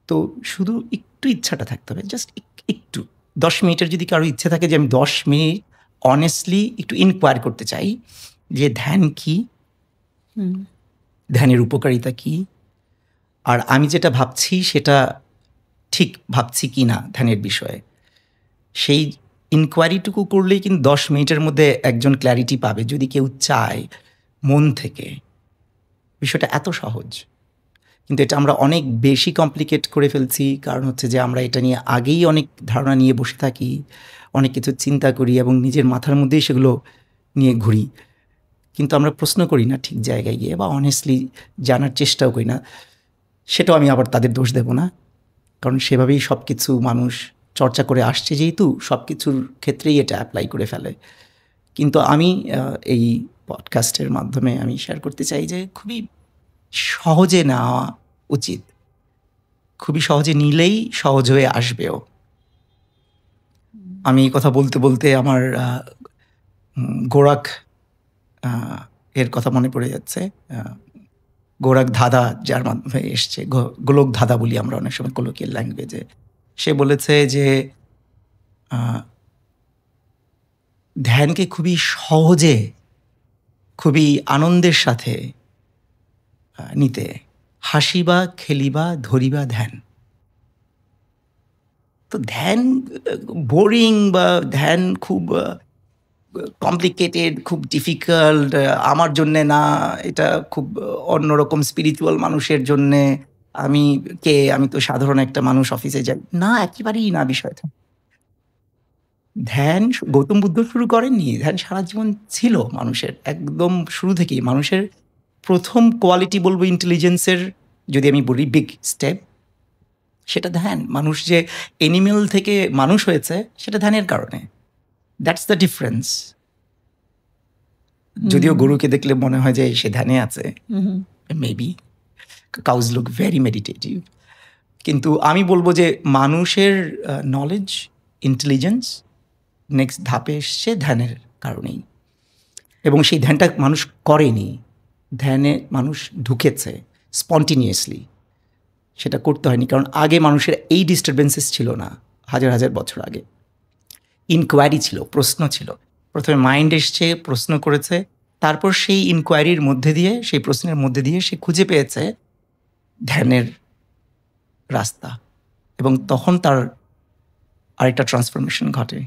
তো শুধু একটু ইচ্ছাটা থাকতে হবে, জাস্ট একটু 10 মিনিটের যদি কারো ইচ্ছে থাকে যে আমি 10 মিনিট অনেস্টলি একটু ইনকোয়ার করতে চাই যে ধ্যান কি, ধ্যানের উপকারিতা কি, আর আমি যেটা ভাবছি সেটা ঠিক ভাবছি কি না ধ্যানের বিষয়ে, সেই ইনকোয়ারিটুকু করলেই কিন্তু 10 মিনিটের মধ্যে একজন ক্ল্যারিটি পাবে, যদি কেউ চায় মন থেকে বিষয়টা এত সহজ, কিন্তু এটা আমরা অনেক বেশি কমপ্লিকেট করে ফেলছি। কারণ হচ্ছে যে আমরা এটা নিয়ে আগেই অনেক ধারণা নিয়ে বসে থাকি, অনেক কিছু চিন্তা করি এবং নিজের মাথার মধ্যেই সেগুলো নিয়ে ঘুরি, কিন্তু আমরা প্রশ্ন করি না ঠিক জায়গায় গিয়ে, বা অনেস্টলি জানার চেষ্টাও করি না। সেটাও আমি আবার তাদের দোষ দেব না, কারণ সেভাবেই সব কিছু মানুষ চর্চা করে আসছে, যেহেতু সব কিছুর ক্ষেত্রেই এটা অ্যাপ্লাই করে ফেলে। কিন্তু আমি এই পডকাস্টের মাধ্যমে আমি শেয়ার করতে চাই যে খুবই সহজে নেওয়া উচিত, খুবই সহজে নিলেই সহজ হয়ে আসবেও। আমি এই কথা বলতে বলতে আমার গোরাখ এর কথা মনে পড়ে যাচ্ছে। গোরাখ ধাঁধা যার মাধ্যমে এসছে, গোলক ধাঁধা বলি আমরা অনেক সময় কোলোকিয়াল ল্যাঙ্গুয়েজে। সে বলেছে যে ধ্যানকে খুবই সহজে, খুবই আনন্দের সাথে নিতে, হাসিবা খেলিবা ধরিবা ধ্যান। তো ধ্যান বোরিং বা ধ্যান খুব কমপ্লিকেটেড, খুব ডিফিকাল্ট, আমার জন্যে না, এটা খুব অন্যরকম স্পিরিচুয়াল মানুষের জন্যে, আমি কে, আমি তো সাধারণ একটা মানুষ, অফিসে যাই না, একেবারেই না বিষয়টা। ধ্যান গৌতম বুদ্ধ শুরু করেননি, ধ্যান সারা জীবন ছিল মানুষের, একদম শুরু থেকেই মানুষের প্রথম কোয়ালিটি বলবো ইন্টেলিজেন্সের, যদি আমি বলি বিগ স্টেপ, সেটা ধ্যান। মানুষ যে এনিমেল থেকে মানুষ হয়েছে সেটা ধ্যানের কারণে। That's the difference. যদিও গরুকে দেখলে মনে হয় যে সে ধ্যানে আছে, maybe cows look very meditative, কিন্তু আমি বলবো যে মানুষের নলেজ, ইন্টেলিজেন্স নেক্সট ধাপে এসছে ধ্যানের কারণেই। এবং সেই ধ্যানটা মানুষ করেনি, ধ্যানে মানুষ ঢুকেছে স্পন্টিনিয়াসলি, সেটা করতে হয়নি। কারণ আগে মানুষের এই ডিস্টারবেন্সেস ছিল না, হাজার হাজার বছর আগে ইনকোয়ারি ছিল, প্রশ্ন ছিল। প্রথমে মাইন্ড এসছে, প্রশ্ন করেছে, তারপর সেই ইনকোয়ারির মধ্যে দিয়ে, সেই প্রশ্নের মধ্যে দিয়ে সে খুঁজে পেয়েছে ধ্যানের রাস্তা, এবং তখন তার আরেকটা ট্রান্সফরমেশন ঘটে।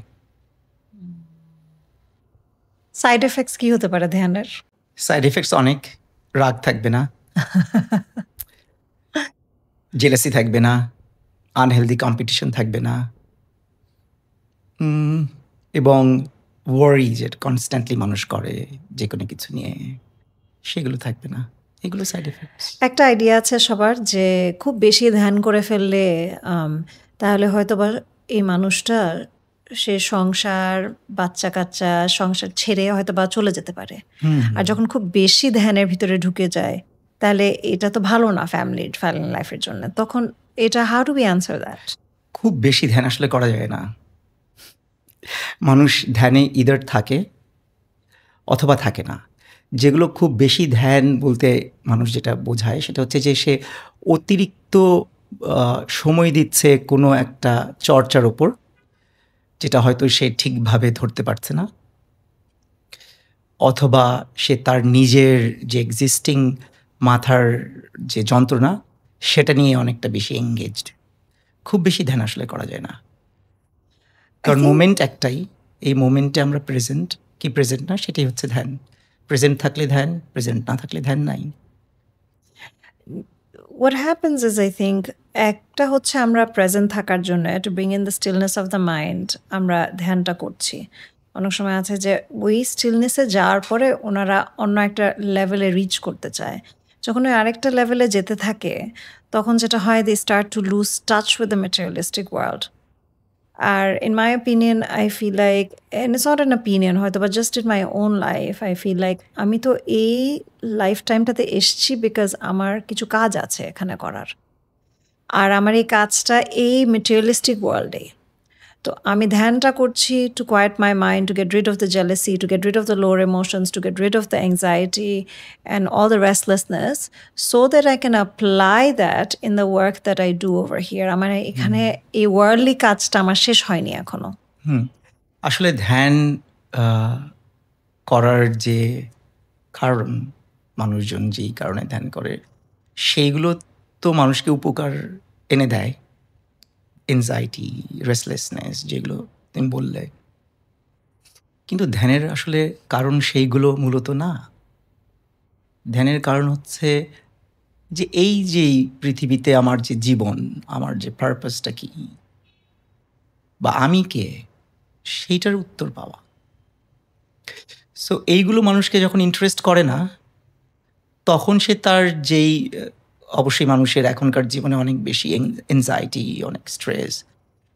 সাইড এফেক্টস কি হতে পারে ধ্যানের? সাইড এফেক্টস অনেক। রাগ থাকবে না, জেলাসি থাকবে না, আনহেলদি কম্পিটিশন থাকবে না, এবং ওয়ারি যেটা কনস্ট্যান্টলি মানুষ করে যে কোনো কিছু নিয়ে, সেগুলো থাকবে না। এগুলো সাইড এফেক্টস। একটা আইডিয়া আছে সবার যে খুব বেশি ধ্যান করে ফেললে তাহলে হয়তো বা এই মানুষটা সে সংসার, বাচ্চা কাচ্চা, সংসার ছেড়ে হয়তো বা চলে যেতে পারে। আর যখন খুব বেশি ধ্যানের ভিতরে ঢুকে যায় তাহলে এটা তো ভালো না ফ্যামিলি লাইফের জন্য। তখন এটা how do we answer that? খুব বেশি ধ্যান আসলে করা যায় না। মানুষ ধ্যানে ইদার থাকে অথবা থাকে না। যেগুলো খুব বেশি ধ্যান বলতে মানুষ যেটা বোঝায় সেটা হচ্ছে যে সে অতিরিক্ত সময় দিচ্ছে কোনো একটা চর্চার ওপর, যেটা হয়তো সে ঠিকভাবে ধরতে পারছে না, অথবা সে তার নিজের যে এক্সিস্টিং মাথার যে যন্ত্রণা সেটা নিয়ে অনেকটা বেশি এঙ্গেজড। খুব বেশি ধ্যান আসলে করা যায় না, কারণ মোমেন্ট একটাই, এই মোমেন্টে আমরা প্রেজেন্ট কি প্রেজেন্ট না সেটাই হচ্ছে ধ্যান। প্রেজেন্ট থাকলে ধ্যান, প্রেজেন্ট না থাকলে ধ্যান নাই। What happens is I think একটা হচ্ছে আমরা প্রেজেন্ট থাকার জন্য to bring in the stillness of the mind আমরা ধ্যানটা করছি। অনেক সময় আছে যে ওই স্টিলনেসে যাওয়ার পরে ওনারা অন্য একটা লেভেলে রিচ করতে চায়। যখন ওই আরেকটা লেভেলে যেতে থাকে তখন যেটা হয় they start to lose touch with the materialistic world. আর in my opinion I feel like, and it's not an opinion, হয়তো বা just in my own life I feel like আমি তো এই লাইফ টাইমটাতে এসছি বিকজ আমার কিছু কাজ আছে এখানে করার, আর আমার এই কাজটা এই মেটেরিয়ালিস্টিক ওয়ার্ল্ডে। তো আমি ধ্যানটা করছি to quiet my mind, to get rid of the jealousy, to get rid of the lower emotions, to get rid of the anxiety and all the restlessness, so that I can apply that in the work that I do over here. আমার এখানে এই worldly কাজটা আমার শেষ হয়নি এখনো। আসলে ধ্যান করার যে কারণ, মানুষজন যেই কারণে ধ্যান করে সেইগুলো তো মানুষকে উপকার এনে দেয়, এনজাইটি, রেস্টলেসনেস যেগুলো তুমি বললে, কিন্তু ধ্যানের আসলে কারণ সেইগুলো মূলত না। ধ্যানের কারণ হচ্ছে যে এই যে পৃথিবীতে আমার যে জীবন, আমার যে পারপাসটা কি বা আমি কে, সেইটার উত্তর পাওয়া। সো এইগুলো মানুষকে যখন ইন্টারেস্ট করে না, তখন সে তার যেই অবশ্যই মানুষের এখনকার জীবনে অনেক বেশি এনজাইটি, অনেক স্ট্রেস,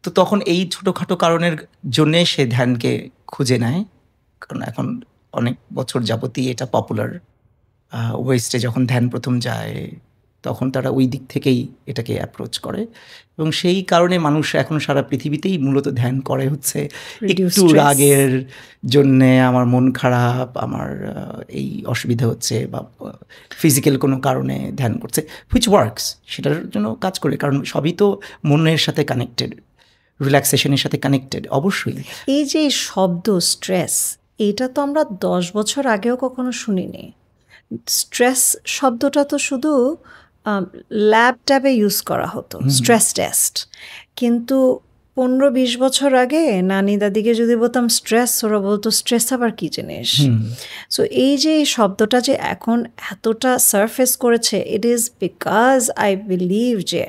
তো তখন এই ছোটোখাটো কারণের জন্যে সে ধ্যানকে খুঁজে নেয়। কারণ এখন অনেক বছর যাবতই এটা পপুলার। ওয়েস্টে যখন ধ্যান প্রথম যায়, তখন তারা ওই দিক থেকেই এটাকে অ্যাপ্রোচ করে, এবং সেই কারণে মানুষ এখন সারা পৃথিবীতেই মূলত ধ্যান করে হচ্ছে একটু রাগের জন্যে, আমার মন খারাপ, আমার এই অসুবিধা হচ্ছে, বা ফিজিক্যাল কোনো কারণে ধ্যান করছে, হুইচ ওয়ার্কস, সেটার জন্য কাজ করে, কারণ সবই তো মনের সাথে কানেক্টেড, রিল্যাক্সেশনের সাথে কানেক্টেড। অবশ্যই এই যে শব্দ স্ট্রেস, এইটা তো আমরা 10 বছর আগেও কখনো শুনিনি। স্ট্রেস শব্দটা তো শুধু ল্যাব ট্যাবে ইউজ করা হতো, স্ট্রেস টেস্ট। কিন্তু 15-20 বছর আগে নানি দাদিকে যদি বলতাম স্ট্রেস, ওরা বলতো স্ট্রেস আবার কী জিনিস। সো এই যে শব্দটা যে এখন এতটা সারফেস করেছে, it is because I believe যে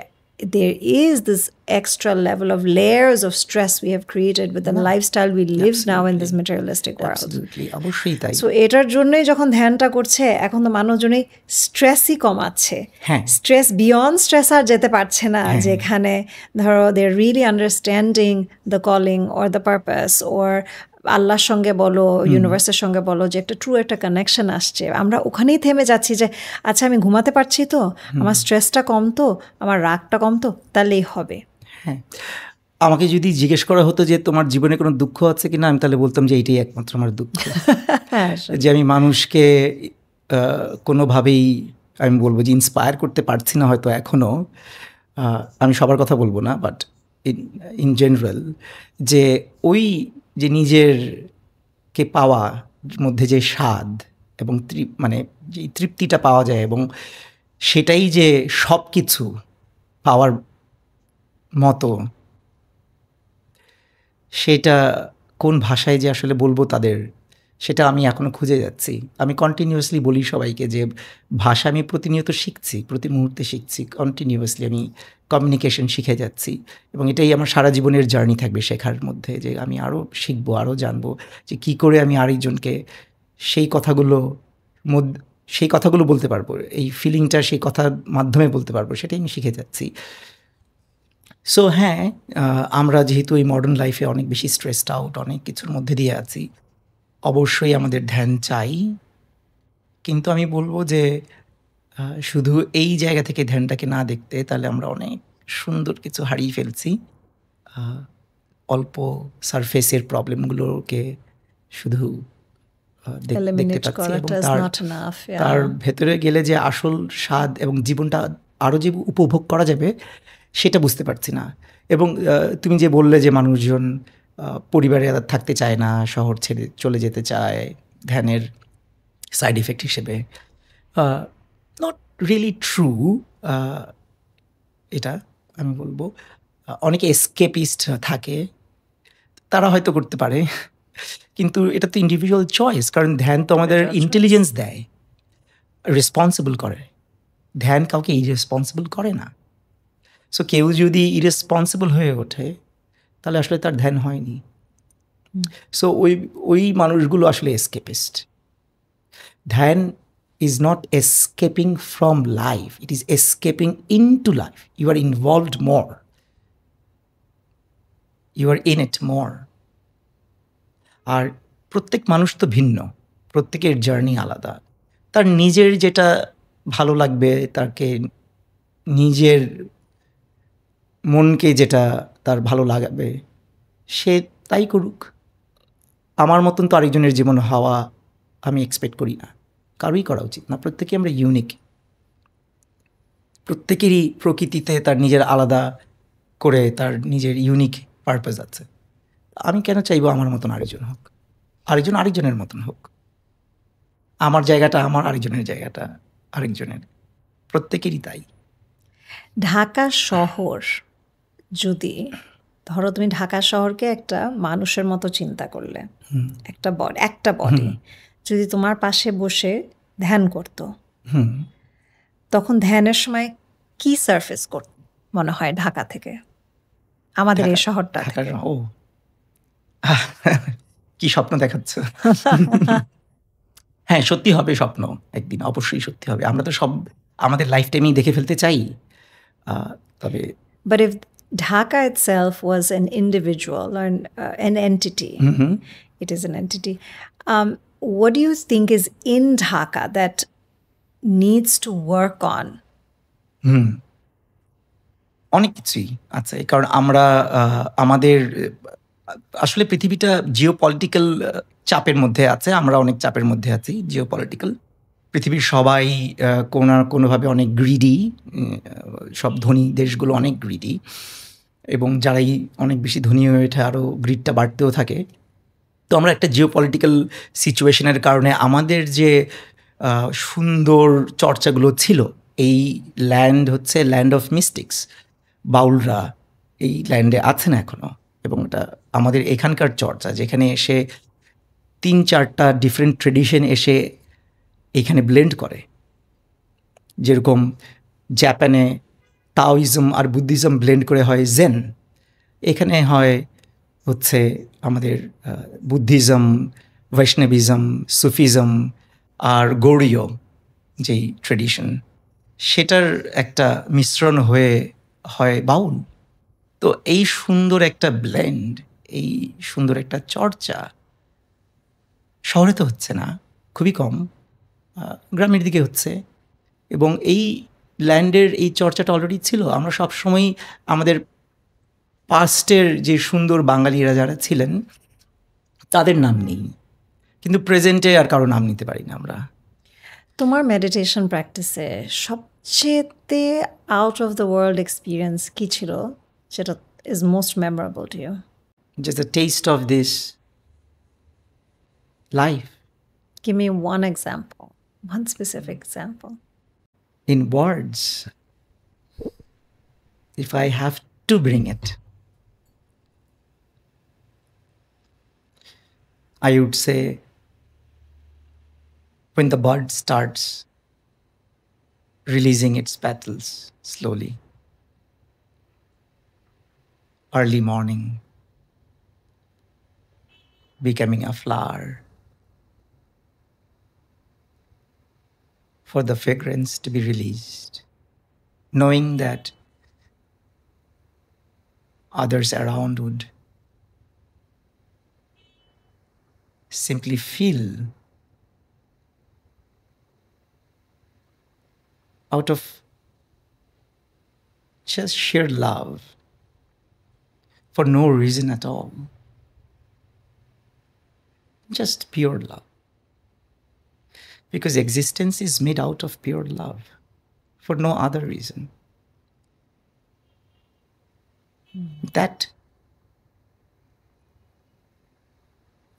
there is this extra level of layers of stress we have created with the lifestyle we live now in this materialistic world. অবশ্যই তাই। সো এটার জন্যই যখন ধ্যানটা করছে, এখন তো মানুষজনই স্ট্রেসই কমাচ্ছে। স্ট্রেস বিয়ন্ড স্ট্রেস আর যেতে পারছে না, যেখানে ধরো they are really understanding the calling or the purpose, ওর আল্লাহর সঙ্গে বলো, ইউনিভার্সের সঙ্গে বলো, যে একটা ট্রু একটা কানেকশন আসছে। আমরা ওখানেই থেমে যাচ্ছি যে আচ্ছা আমি ঘুমাতে পারছি তো, আমার স্ট্রেসটা কম তো, আমার রাগটা কম তো, তাহলেই হবে। হ্যাঁ, আমাকে যদি জিজ্ঞেস করা হতো যে তোমার জীবনে কোনো দুঃখ আছে কিনা, আমি তাহলে বলতাম যে এইটাই একমাত্র আমার দুঃখ। যে আমি মানুষকে কোনোভাবেই আমি বলবো যে ইন্সপায়ার করতে পারছি না হয়তো এখনও। আমি সবার কথা বলবো না, বাট ইন জেনারেল, যে ওই যে নিজেরকে পাওয়া মধ্যে যে স্বাদ এবং মানে যে তৃপ্তিটা পাওয়া যায়, এবং সেটাই যে সব কিছু পাওয়ার মতো, সেটা কোন ভাষায় যে আসলে বলবো তাদের, সেটা আমি এখনও খুঁজে যাচ্ছি। আমি কন্টিনিউয়াসলি বলি সবাইকে যে ভাষা আমি প্রতিনিয়ত শিখছি, প্রতি মুহূর্তে শিখছি, কন্টিনিউয়াসলি আমি কমিউনিকেশন শিখে যাচ্ছি, এবং এটাই আমার সারা জীবনের জার্নি থাকবে শেখার মধ্যে, যে আমি আরও শিখবো, আরও জানবো, যে কী করে আমি আরেকজনকে সেই কথাগুলো বলতে পারবো, এই ফিলিংটা সেই কথার মাধ্যমে বলতে পারবো, সেটাই আমি শিখে যাচ্ছি। সো হ্যাঁ, আমরা যেহেতু এই মডার্ন লাইফে অনেক বেশি স্ট্রেসড আউট, অনেক কিছুর মধ্যে দিয়ে আছি, অবশ্যই আমাদের ধ্যান চাই। কিন্তু আমি বলবো যে শুধু এই জায়গা থেকে ধ্যানটাকে না দেখতে, তাহলে আমরা অনেক সুন্দর কিছু হারিয়ে ফেলছি। অল্প সারফেসের প্রবলেমগুলোকে শুধু দেখতে পাচ্ছি, এবং তার ভেতরে গেলে যে আসল স্বাদ এবং জীবনটা আরও যে উপভোগ করা যাবে, সেটা বুঝতে পারছি না। এবং তুমি যে বললে যে মানুষজন পরিবারে থাকতে চায় না, শহর ছেড়ে চলে যেতে চায় ধ্যানের সাইড ইফেক্ট হিসেবে, নট রিয়েলি ট্রু। এটা আমি বলবো অনেকে এসকেপিস্ট থাকে, তারা হয়তো করতে পারে, কিন্তু এটা তো ইন্ডিভিজুয়াল চয়েস। কারণ ধ্যান তো আমাদের ইন্টেলিজেন্স দেয়, রেসপন্সিবল করে। ধ্যান কাউকে ইরেসপন্সিবল করে না। সো কেউ যদি ইরেসপন্সিবল হয়ে ওঠে, তাহলে আসলে তার ধ্যান হয়নি। সো ওই মানুষগুলো আসলে এসকেপিস্ট। ধ্যান is not escaping from life, it is escaping into life. You are involved more, you are in it more. আর প্রত্যেক মানুষ তো ভিন্ন, প্রত্যেকের জার্নি আলাদা। তার নিজের যেটা ভালো লাগবে, তাকে নিজের মনকে যেটা তার ভালো লাগাবে, সে তাই করুক। আমার মতন তো আরেকজনের জীবন হওয়া আমি এক্সপেক্ট করি না, কারোই করা উচিত না। প্রত্যেকে আমরা ইউনিক, প্রত্যেকেরই প্রকৃতিতে তার নিজের আলাদা করে তার নিজের ইউনিক পারপাস আছে। আমি কেন চাইবো আমার মতন আরেকজন হোক, আরেকজন আরেকজনের মতন হোক? আমার জায়গাটা আমার, আরেকজনের জায়গাটা আরেকজনের, প্রত্যেকেরই তাই। ঢাকা শহর, যদি ধরো তুমি ঢাকা শহরকে একটা মানুষের মতো চিন্তা করলে, একটা বডি যদি তোমার পাশে বসে ধ্যান করতো, তখন ধ্যানের সময় কি সার্ফেস করত মনে হয় ঢাকা থেকে, আমাদের এই শহরটা ঢাকার থেকে? ও কি স্বপ্ন দেখাচ্ছ? হ্যাঁ, সত্যি হবে স্বপ্ন একদিন, অবশ্যই সত্যি হবে। আমরা তো সব আমাদের লাইফ টাইমেই দেখে ফেলতে চাই। তবে But if Dhaka itself was an individual or an entity, it is an entity. What do you think is in Dhaka that needs to work on? অনেক কিছুই আছে, কারণ আমরা আমাদের আসলে পৃথিবীটা জিওপলিটিক্যাল চাপের মধ্যে আছে, আমরা অনেক চাপের মধ্যে আছি জিওপলিটিক্যাল। পৃথিবীর সবাই কোনো না কোনোভাবে অনেক গ্রিডি, সব ধনী দেশগুলো অনেক গ্রিডি, এবং যারাই অনেক বেশি ধনী হয়ে ওঠে আরও গ্রিডটা বাড়তেও থাকে। তো আমরা একটা জিওপলিটিক্যাল সিচুয়েশনের কারণে আমাদের যে সুন্দর চর্চাগুলো ছিল, এই ল্যান্ড হচ্ছে ল্যান্ড অফ মিস্টিক্স, বাউলরা এই ল্যান্ডে আছেন এখনও, এবং এটা আমাদের এখানকার চর্চা, যেখানে এসে 3-4টা ডিফারেন্ট ট্রেডিশন এসে এখানে ব্লেন্ড করে। যেরকম জাপানে তাওইজম আর বুদ্ধিজম ব্লেন্ড করে হয় জেন, এখানে হয় হচ্ছে আমাদের বুদ্ধিজম, বৈষ্ণবিজম, সুফিজম আর গৌড়ীয় যেই ট্রেডিশন, সেটার একটা মিশ্রণ হয়ে হয় বাউল। তো এই সুন্দর একটা ব্লেন্ড, এই সুন্দর একটা চর্চা শহরে তো হচ্ছে না, খুবই কম, গ্রামের দিকে হচ্ছে। এবং এই ল্যান্ডের এই চর্চাটা অলরেডি ছিল। আমরা সবসময় আমাদের পাস্টের যে সুন্দর বাঙালিরা যারা ছিলেন তাদের নাম নেই, কিন্তু প্রেজেন্টে আর কারো নাম নিতে পারি না আমরা। তোমার মেডিটেশন প্র্যাকটিসে সবচেয়ে out of the world experience কি ছিল যেটা is most memorable to you? Just a taste of this life. Give me one example, one specific example. In words, if I have to bring it, I would say when the bird starts releasing its petals slowly, early morning, becoming a flower, for the fragrance to be released, knowing that others around would simply feel out of just sheer love, for no reason at all, just pure love. Because existence is made out of pure love, for no other reason. That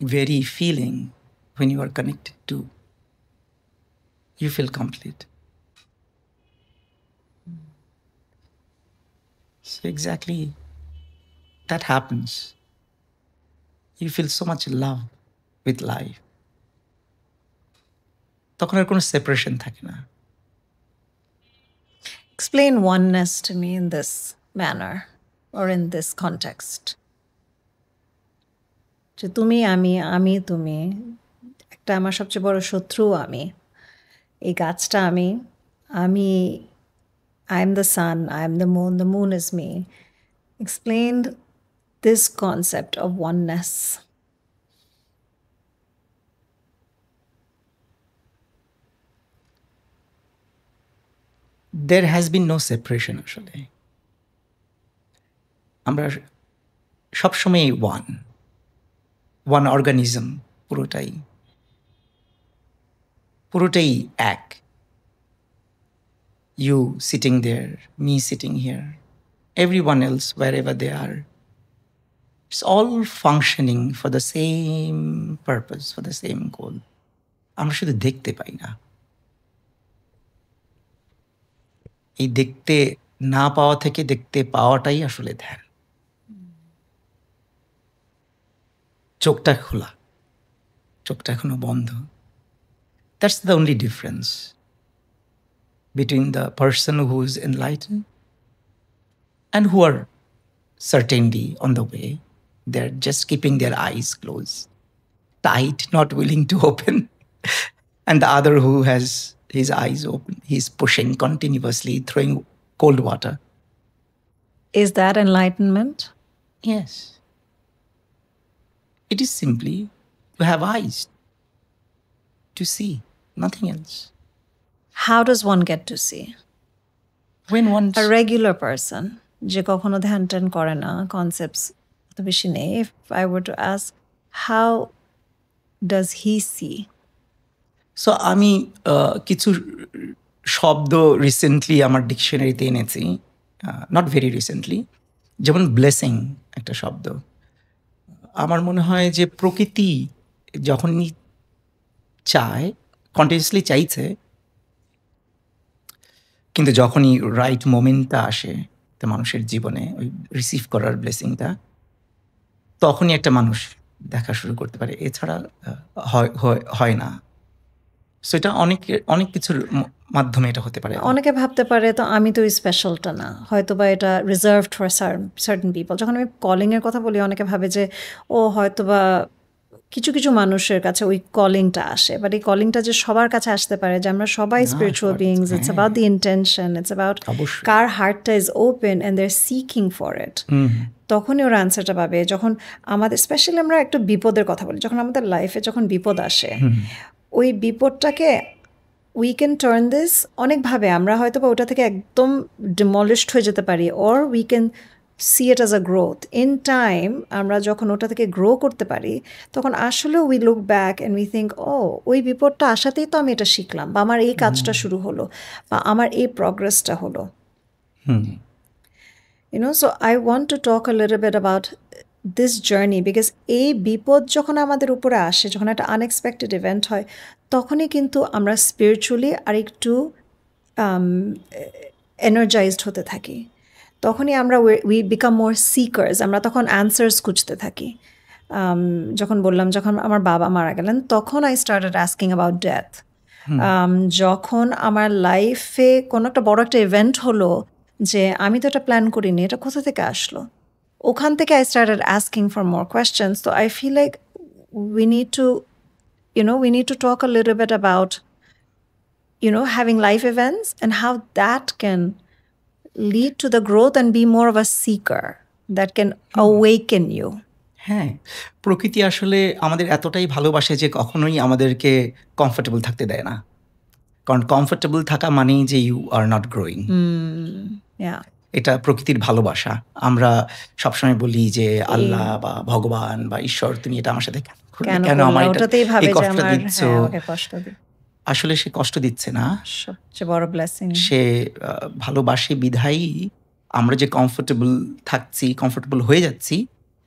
very feeling, when you are connected to, you feel complete. So exactly that happens. You feel so much love with life. তখন আর কোনো separation থাকে না। Explain oneness to me in this manner or in this context. যে তুমি আমি, আমি তুমি, একটা আমার সবচেয়ে বড় শত্রু আমি, এই গাছটা আমি, আমি, I am the sun, I am the moon is me. Explain this concept of oneness. There has been no separation আসলে। আমরা সবসময় ওয়ান অর্গানিজম, পুরোটাই এক। You sitting there, me sitting here, everyone else wherever they are, it's all functioning for the same purpose, for the same goal. আমরা শুধু দেখতে পাই না। এই দেখতে না পাওয়া থেকে দেখতে পাওয়াটাই আসলে ধ্যান। চোখটা খোলা, চোখটা এখনো বন্ধ, that's the only difference. between the person who's enlightened and who are certainly on the way. They're just keeping their eyes closed, tight, not willing to open. And the other who has his eyes open, he's pushing continuously, throwing cold water. Is that enlightenment? Yes. It is simply to have eyes to see, nothing else. How does one get to see? When one A regular person যে কখনো ধ্যান tan করে না, concepts এত বেশি নেই, if I were to ask, how does he see? So আমি কিছু শব্দ রিসেন্টলি আমার ডিকশনারিতে এনেছি, নট ভেরি রিসেন্টলি, যেমন ব্লেসিং একটা শব্দ। আমার মনে হয় যে প্রকৃতি যখনই চায়, কন্টিনিউসলি চাইছে, কিন্তু যখনই রাইট মোমেন্টটা আসে তো মানুষের জীবনে ওই রিসিভ করার ব্লেসিংটা, তখনই একটা মানুষ দেখা শুরু করতে পারে, এছাড়া হয় না। সো এটা অনেক কিছুর মাধ্যমে এটা হতে পারে। অনেকে ভাবতে পারে তো আমি তো ওই স্পেশালটা না, হয়তো বা এটা রিজার্ভড ফর সার্টেন পিপল। যখন আমি কলিংয়ের কথা বলি, অনেকে ভাবে যে ও হয়তো বা কিছু কিছু মানুষের কাছে ওই কলিংটা আসে, বাট এই কলিংটা যে সবার কাছে আসতে পারে, যে আমরা সবাই spiritual beings, it's about the intention, it's about কার হার্টটা is open and they are seeking for it. তখনই ওরা আনসারটা পাবে। যখন আমাদের, স্পেশালি আমরা একটু বিপদের কথা বলি, যখন আমাদের লাইফে যখন বিপদ আসে, ওই বিপদটাকে উই ক্যান টার্ন দিস অনেকভাবে। আমরা হয়তো বা ওটা থেকে একদম ডিমলিশড হয়ে যেতে পারি, or we can see it as a growth. In time আমরা যখন ওটা থেকে গ্রো করতে পারি, তখন আসলে we look back and we think, oh ওই বিপদটা আসাতেই তো আমি এটা শিখলাম, বা আমার এই কাজটা শুরু হলো, বা আমার এই প্রগ্রেসটা হলো। So I want to talk a little bit about this journey, because এই বিপদ যখন আমাদের উপরে আসে, যখন একটা আনএক্সপেক্টেড ইভেন্ট হয়, তখনই কিন্তু আমরা স্পিরিচুয়ালি আরেকটু এনার্জাইজড হতে থাকি। তখনই আমরা উই বিকাম মোর সিকার্স, আমরা তখন অ্যান্সার্স খুঁজতে থাকি। যখন বললাম, যখন আমার বাবা মারা গেলেন, তখন I started asking about death. যখন আমার লাইফে কোনো একটা বড় একটা ইভেন্ট হলো, যে আমি তো এটা প্ল্যান করিনি, এটা কোথা থেকে আসলো, ওখান থেকে I started asking for more questions. তো I feel like we need to talk a little bit about having life events and how that can lead to the growth and be more of a seeker that can awaken you. হ্যাঁ, প্রকৃতি আসলে আমাদের এতটাই ভালোবাসে যে কখনোই আমাদেরকে comfortable থাকতে দেয় না, কারণ কমফোর্টেবল থাকা মানেই যে ইউ আর নট গ্রোয়িং। এটা প্রকৃতির ভালোবাসা। আমরা সবসময় বলি যে আল্লাহ বা ভগবান বা ঈশ্বর, তুমি এটা আমার সাথে কেন আমার কষ্ট দিচ্ছ? আসলে সে কষ্ট দিচ্ছে না, সবচেয়ে বড় ব্লেসিং সে ভালোবাসে বিধায়ী আমরা যে কমফোর্টেবল হয়ে যাচ্ছি,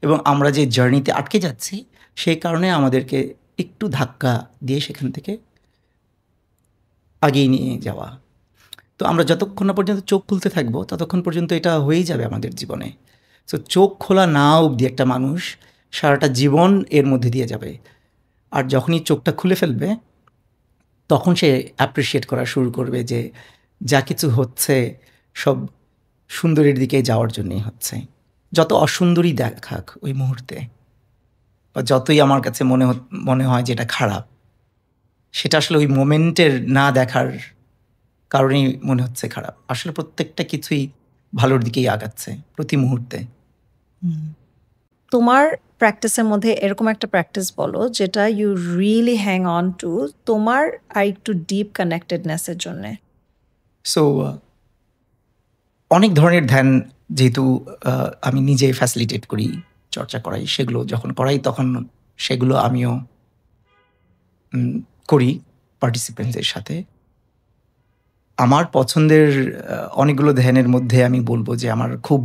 এবং আমরা যে জার্নিতে আটকে যাচ্ছি, সেই কারণে আমাদেরকে একটু ধাক্কা দিয়ে সেখান থেকে আগিয়ে নিয়ে যাওয়া। তো আমরা যতক্ষণ না পর্যন্ত চোখ খুলতে থাকবো, ততক্ষণ পর্যন্ত এটা হয়েই যাবে আমাদের জীবনে। সো চোখ খোলা না অবধি একটা মানুষ সারাটা জীবন এর মধ্যে দিয়ে যাবে। আর যখনই চোখটা খুলে ফেলবে, তখন সে অ্যাপ্রিসিয়েট করা শুরু করবে যে যা কিছু হচ্ছে সব সুন্দরের দিকে যাওয়ার জন্যই হচ্ছে। যত অসুন্দরী দেখাক ওই মুহূর্তে, বা যতই আমার কাছে মনে হয় যে এটা খারাপ, সেটা আসলে ওই মোমেন্টের না দেখার কারণেই মনে হচ্ছে খারাপ। আসলে প্রত্যেকটা কিছুই ভালোর দিকেই আগাচ্ছে প্রতি মুহূর্তে। তোমার প্র্যাকটিসের মধ্যে এরকম একটা প্র্যাকটিস বলো যেটা you really hang on to তোমার আর একটু ডিপ কানেক্টেডনেসের জন্যে। সো অনেক ধরনের ধ্যান যেহেতু আমি নিজে ফ্যাসিলিটেট করি, চর্চা করাই, সেগুলো যখন করাই তখন সেগুলো আমিও করি পার্টিসিপেন্টসের সাথে। আমার পছন্দের অনেকগুলো ধ্যানের মধ্যে আমি বলবো যে আমার খুব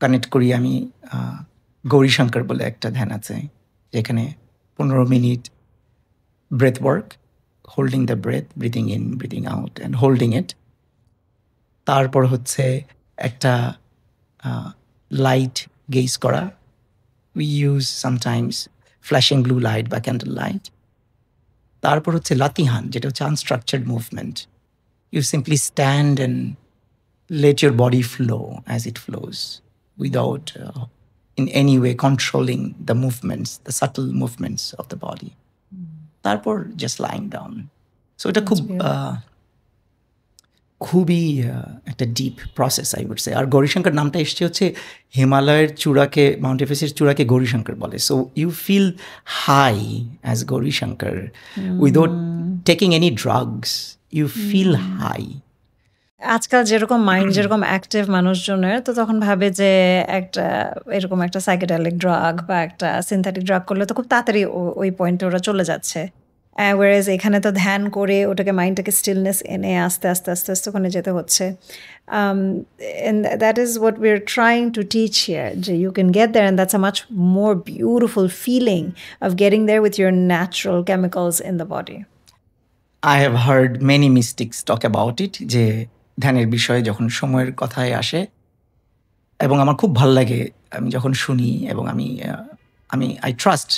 কানেক্ট করি আমি গৌরীশঙ্কর বলে একটা ধ্যান আছে, যেখানে 15 minute breath work, holding the breath, breathing in, breathing out and holding it. তারপর হচ্ছে একটা লাইট গেজ করা, we use sometimes flashing blue light বা ক্যান্ডেল লাইট। তারপর হচ্ছে লাতিহান, যেটা হচ্ছে unstructured movement, You simply stand and let your body flow as it flows without in any way controlling the movements, the subtle movements of the body. তারপর just lying down. So এটা খুবই একটা deep process I would say. আর গৌরীশঙ্কর নামটা এসছে হচ্ছে হিমালয়ের চূড়াকে, Mount এভারেস্টের চূড়াকে গৌরীশঙ্কর বলে। So you feel high as Gaurishankar without taking any drugs, you feel high. আজকাল যেরকম মাইন্ড যেরকম অ্যাক্টিভ মানুষজনের, তো তখন ভাবে যে একটা এরকম একটা সাইকেডেলিক ড্রাগ বা একটা সিনথেটিক ড্রাগ করলে তো খুব তাড়াতাড়ি ওই পয়েন্টে ওরা চলে যাচ্ছে। ওয়ারেজ এখানে তো ধ্যান করে ওটাকে মাইন্ডটাকে স্টিলনেস এনে আস্তে আস্তে আস্তে আস্তে ওখানে যেতে হচ্ছে। And that is what we're trying to teach here. You can get there, and that's a much more beautiful feeling of getting there with your natural chemicals in the body. I have heard many mystics talk about it, যে ধ্যানের বিষয়ে যখন সময়ের কথায় আসে, এবং আমার খুব ভালো লাগে আমি যখন শুনি, এবং আমি আই ট্রাস্ট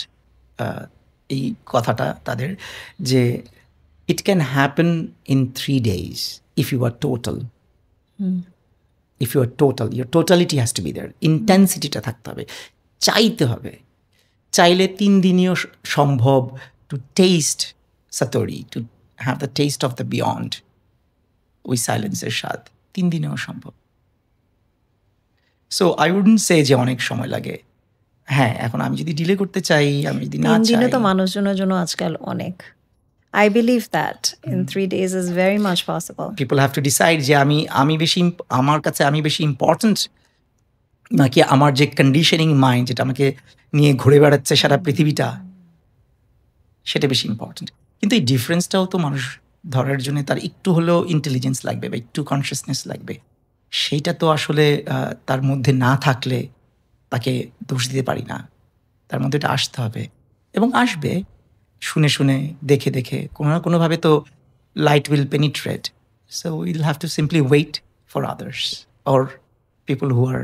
এই কথাটা তাদের, যে it can happen in 3 days if you are total. If you are total, your totality has to be there. ইন্টেন্সিটিটা থাকতে হবে, চাইতে হবে। চাইলে 3 দিনেও সম্ভব to taste satori, to have the taste of the beyond, ওই সাইলেন্সের স্বাদ 3 দিনেও সম্ভব। সো আই উডন্ট সে যে অনেক সময় লাগে। হ্যাঁ, এখন আমি যদি ডিলে করতে চাই, আমি যদি না চাই, 3 দিনে তো মানুষজনের জন্য আজকাল অনেক। I believe that in 3 days is very much possible. People have to decide যে আমি বেশি, আমার কাছে আমি বেশি ইম্পর্টেন্ট, নাকি আমার যে কন্ডিশনিং মাইন্ড যেটা আমাকে নিয়ে ঘুরে বেড়াচ্ছে সারা পৃথিবীটা, সেটা বেশি ইম্পর্টেন্ট। কিন্তু এই ডিফারেন্সটাও তো মানুষ ধরার জন্য তার একটু হলেও ইন্টেলিজেন্স লাগবে বা একটু কনসিয়াসনেস লাগবে। সেইটা তো আসলে তার মধ্যে না থাকলে তাকে দোষ দিতে পারি না। তার মধ্যে এটা আসতে হবে, এবং আসবে শুনে শুনে, দেখে দেখে, কোনো না কোনোভাবে তো light will penetrate. So will have to simply wait for others or people who are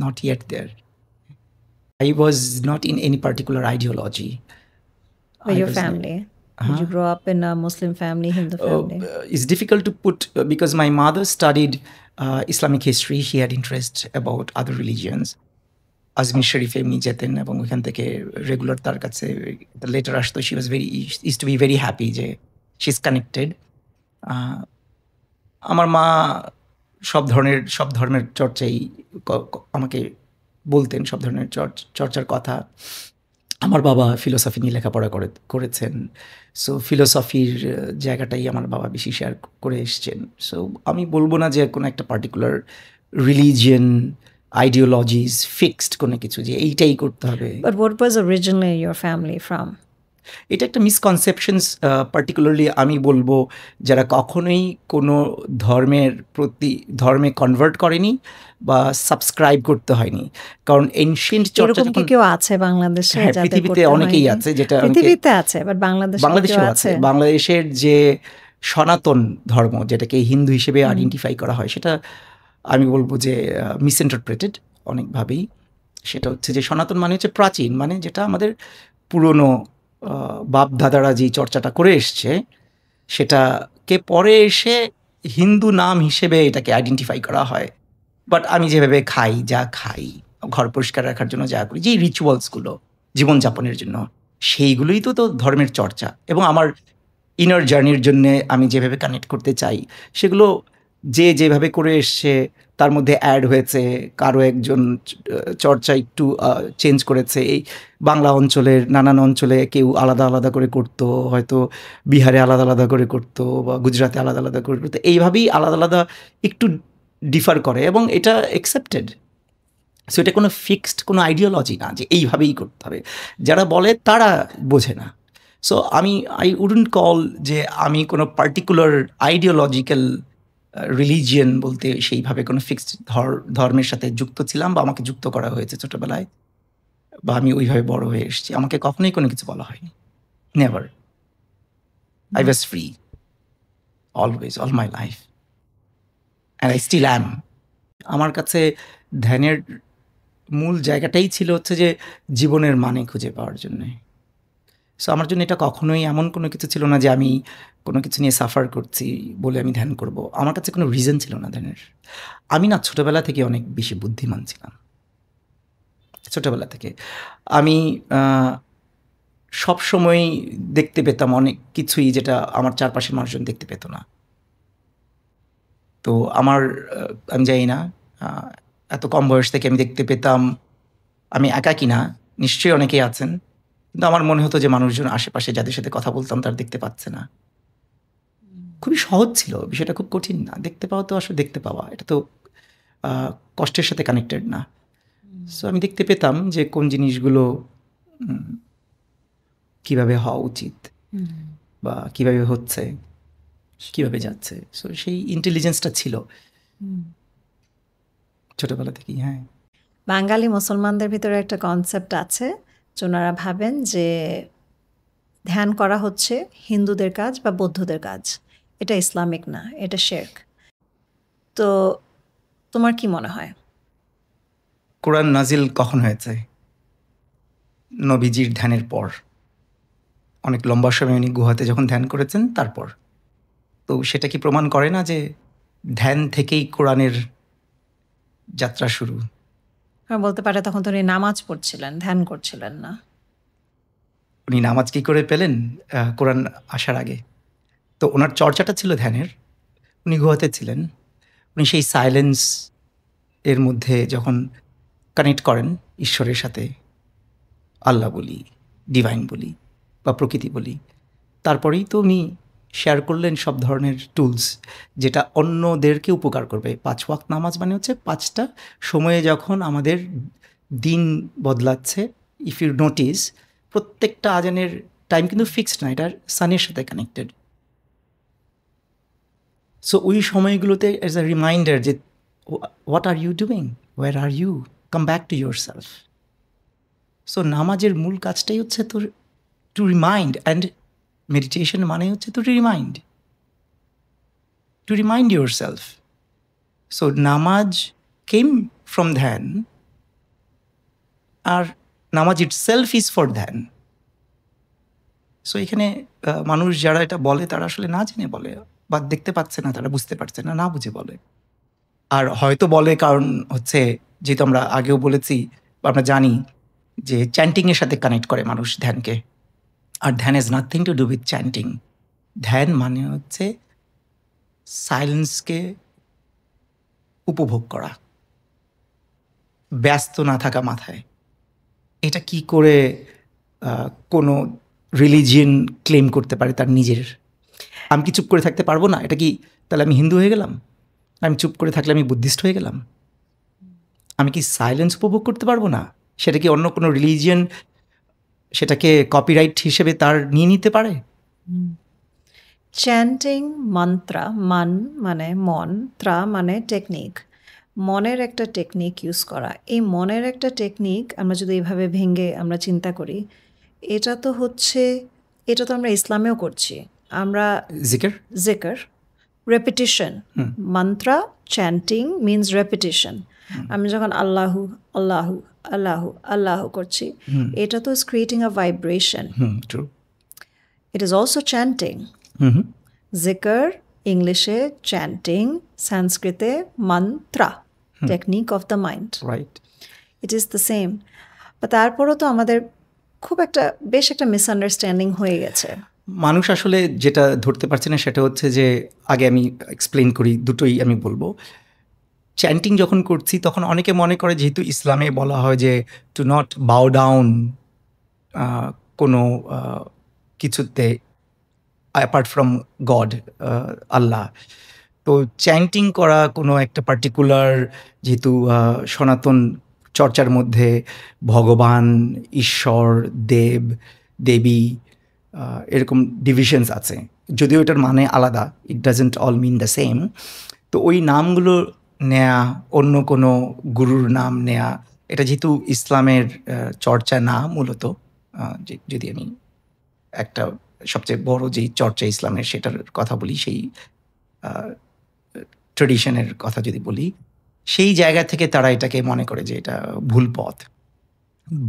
not yet there. I was not in any particular ideology. Or your family? Did you grow up in a Muslim family, Hindu family? It's difficult to put because my mother studied Islamic history. She had interest about other religions. Ajmer শরীফে এমনি যেতেন, এবং ওইখান থেকে regular তার কাছে letter আসতো। She was is to be very happy যে শি ইজ কানেক্টেড। আমার মা সব ধর্মের চর্চাই আমাকে বলতেন, সব ধরনের চর্চার কথা। আমার বাবা ফিলোসফি নিয়ে লেখাপড়া করেছেন। সো ফিলোসফির জায়গাটাই আমার বাবা বেশি শেয়ার করে এসছেন। সো আমি বলবো না যে কোনো একটা পার্টিকুলার রিলিজিয়ন, আইডিওলজিস, ফিক্সড কোনো কিছু যে এইটাই করতে হবে। But what was originally your family from? এটা একটা মিসকনসেপশনস। পার্টিকুলারলি আমি বলবো যারা কখনোই কোনো ধর্মে কনভার্ট করেনি বা সাবস্ক্রাইব করতে হয়নি। কারণ এনশিয়েন্ট চর্চা যখন কেউ আছে বাংলাদেশে, পৃথিবীতে অনেকেই আছে, যেটা পৃথিবীতে আছে, বাট বাংলাদেশেও আছে। বাংলাদেশের যে সনাতন ধর্ম, যেটাকে হিন্দু হিসেবে আইডেন্টিফাই করা হয়, সেটা আমি বলবো যে মিসইন্টারপ্রেটেড অনেকভাবেই। সেটা হচ্ছে যে সনাতন মানে হচ্ছে প্রাচীন, মানে যেটা আমাদের পুরনো বাপ দাদারা যে চর্চাটা করে এসছে, সেটাকে পরে এসে হিন্দু নাম হিসেবে এটাকে আইডেন্টিফাই করা হয়। বাট আমি যেভাবে খাই, যা খাই, ঘর পরিষ্কার রাখার জন্য যা করি, যে রিচুয়ালসগুলো জীবনযাপনের জন্য, সেইগুলোই তো ধর্মের চর্চা। এবং আমার ইনার জার্নির জন্য আমি যেভাবে কানেক্ট করতে চাই, সেগুলো যেভাবে করে এসছে তার মধ্যে অ্যাড হয়েছে। কারো একজন চর্চা একটু চেঞ্জ করেছে। এই বাংলা অঞ্চলের নানান অঞ্চলে কেউ আলাদা আলাদা করে করতো, হয়তো বিহারে আলাদা আলাদা করে করতো, বা গুজরাটে আলাদা আলাদা করে করতো। এইভাবেই আলাদা আলাদা একটু ডিফার করে, এবং এটা অ্যাকসেপ্টেড। সো এটা কোনো ফিক্সড কোনো আইডিওলজি না যে এইভাবেই করতে হবে। যারা বলে তারা বোঝে না। সো আই উডন্ট কল যে আমি কোনো পার্টিকুলার আইডিওলজিক্যাল রিলিজিয়ন বলতে সেইভাবে কোনো ফিক্সড ধর্মের সাথে যুক্ত ছিলাম, বা আমাকে যুক্ত করা হয়েছে ছোটোবেলায়, বা আমি ওইভাবে বড় হয়ে এসেছি। আমাকে কখনোই কোনো কিছু বলা হয়নি। Never. I was free always, all my life, and I still am. আমার কাছে ধ্যানের মূল জায়গাটাই ছিল হচ্ছে যে জীবনের মানে খুঁজে পাওয়ার জন্যে। সো আমার জন্য এটা কখনোই এমন কোনো কিছু ছিল না যে আমি কোনো কিছু নিয়ে সাফার করছি বলে আমি ধ্যান করব। আমার কাছে কোনো রিজন ছিল না ধ্যানের। আমি না ছোটোবেলা থেকে অনেক বেশি বুদ্ধিমান ছিলাম। ছোটোবেলা থেকে আমি সবসময়ই দেখতে পেতাম অনেক কিছুই, যেটা আমার চারপাশের মানুষজন দেখতে পেত না। তো আমার আমি জানি না, এত কম বয়স থেকে আমি দেখতে পেতাম, আমি একাকী না, নিশ্চয়ই অনেকেই আছেন, কিন্তু আমার মনে হতো যে মানুষজন আশেপাশে যাদের সাথে কথা বলতাম তারা দেখতে পাচ্ছে না। খুবই সহজ ছিল, বিষয়টা খুব কঠিন না। দেখতে পাওয়া তো আসলে দেখতে পাওয়া, এটা তো কষ্টের সাথে কানেক্টেড না। সো আমি দেখতে পেতাম যে কোন জিনিসগুলো কিভাবে হওয়া উচিত বা কিভাবে হচ্ছে, কিভাবে যাচ্ছে। সো সেই ইন্টেলিজেন্সটা ছিল ছোটবেলা থেকেই। হ্যাঁ, বাঙালি মুসলমানদের ভিতরে একটা কনসেপ্ট আছে যে ওনারা ভাবেন যে ধ্যান করা হচ্ছে হিন্দুদের কাজ বা বৌদ্ধদের কাজ, এটা ইসলামিক না, এটা শিরক। তো তোমার কি মনে হয়? কোরআন নাজিল কখন হয়েছে? নবীজির ধ্যানের পর, অনেক লম্বা সময় উনি গুহাতে যখন ধ্যান করেছেন তারপর। তো সেটা কি প্রমাণ করে না যে ধ্যান থেকেই কোরআনের যাত্রা শুরু? বলতে পারে তখন তো উনি নামাজ পড়ছিলেন, ধ্যান করছিলেন না। উনি নামাজ কী করে পেলেন কোরআন আসার আগে? তো ওনার চর্চাটা ছিল ধ্যানের। উনি গুহাতে ছিলেন, উনি সেই সাইলেন্স এর মধ্যে যখন কানেক্ট করেন ঈশ্বরের সাথে, আল্লাহ বলি, ডিভাইন বলি বা প্রকৃতি বলি, তারপরেই তো উনি শেয়ার করলেন সব ধরনের টুলস যেটা অন্যদেরকে উপকার করবে। 5 ওয়াক্ত নামাজ মানে হচ্ছে 5টা সময়ে যখন আমাদের দিন বদলাচ্ছে, ইফ ইউ নোটিস প্রত্যেকটা আজানের টাইম কিন্তু ফিক্সড না, এটা সানের সাথে কানেক্টেড। সো ওই সময়গুলোতে অ্যাজ আ রিমাইন্ডার যে what are you doing, where are you, come back to yourself. So নামাজের মূল কাজটাই হচ্ছে তোর টু রিমাইন্ড, অ্যান্ড মেডিটেশন মানে হচ্ছে তো two remind your self. So নামাজ কেম ফ্রম ধ্যান, আর নামাজ ইট সেলফ ইজ ফর ধ্যান। সো এখানে মানুষ যারা এটা বলে তারা আসলে না জেনে বলে, বা দেখতে পাচ্ছে না, তারা বুঝতে পারছে না, না বুঝে বলে। আর হয়তো বলে কারণ হচ্ছে, যেহেতু আমরা আগেও বলেছি বা আমরা জানি যে চ্যান্টিংয়ের সাথে কানেক্ট করে মানুষ ধ্যানকে, আর ধ্যান is nothing to do with chanting. ধ্যান মানে হচ্ছে সাইলেন্সকে উপভোগ করা, ব্যস্ত না থাকা মাথায়। এটা কি করে কোনো রিলিজিয়ন ক্লেম করতে পারে তার নিজের? আমি কি চুপ করে থাকতে পারবো না? এটা কি তাহলে আমি হিন্দু হয়ে গেলাম? আমি চুপ করে থাকলে আমি বুদ্ধিস্ট হয়ে গেলাম? আমি কি সাইলেন্স উপভোগ করতে পারবো না? সেটা কি অন্য কোনো রিলিজিয়ন সেটাকে কপিরাইট হিসেবে তার নিয়ে নিতে পারে? চ্যান্টিং মন্ত্রা, মান মানে মন, ত্রা মানে টেকনিক, মনের একটা টেকনিক ইউজ করা। এই মনের একটা টেকনিক আমরা যদি এইভাবে ভেঙে আমরা চিন্তা করি, এটা তো আমরা ইসলামেও করছি। আমরা জিকির রেপিটিশন, মন্ত্রা চ্যান্টিং মিনস রেপিটিশন। আমি যখন আল্লাহু আল্লাহু আল্লাহু আল্লাহু করছি, এটা তো is creating a vibration. It is also chanting. জিকির ইংলিশে চ্যান্টিং, সংস্কৃতে mantra, technique of the mind. Right, it is the same. বা তারপরও তো আমাদের বেশ একটা মিসআন্ডারস্ট্যান্ডিং হয়ে গেছে। মানুষ আসলে যেটা ধরতে পারছে না সেটা হচ্ছে যে, আগে আমি এক্সপ্লেন করি, দুটোই আমি বলবো। চ্যান্টিং যখন করছি তখন অনেকে মনে করে, যেহেতু ইসলামে বলা হয় যে টু নট বাউ ডাউন কোনো কিছুতে অ্যাপার্ট ফ্রম গড, আল্লাহ। তো চ্যান্টিং করা কোনো একটা পার্টিকুলার, যেহেতু সনাতন চর্চার মধ্যে ভগবান, ঈশ্বর, দেব, দেবী এরকম ডিভিশনস আছে, যদিও এটার মানে আলাদা, it doesn't all mean the same. তো ওই নামগুলো নেয়া, অন্য কোনো গুরুর নাম নেয়া, এটা যেহেতু ইসলামের চর্চা না মূলত, যদি আমি একটা সবচেয়ে বড় যেই চর্চা ইসলামের সেটার কথা বলি, সেই ট্রেডিশনের কথা যদি বলি, সেই জায়গা থেকে তারা এটাকে মনে করে যে এটা ভুল পথ।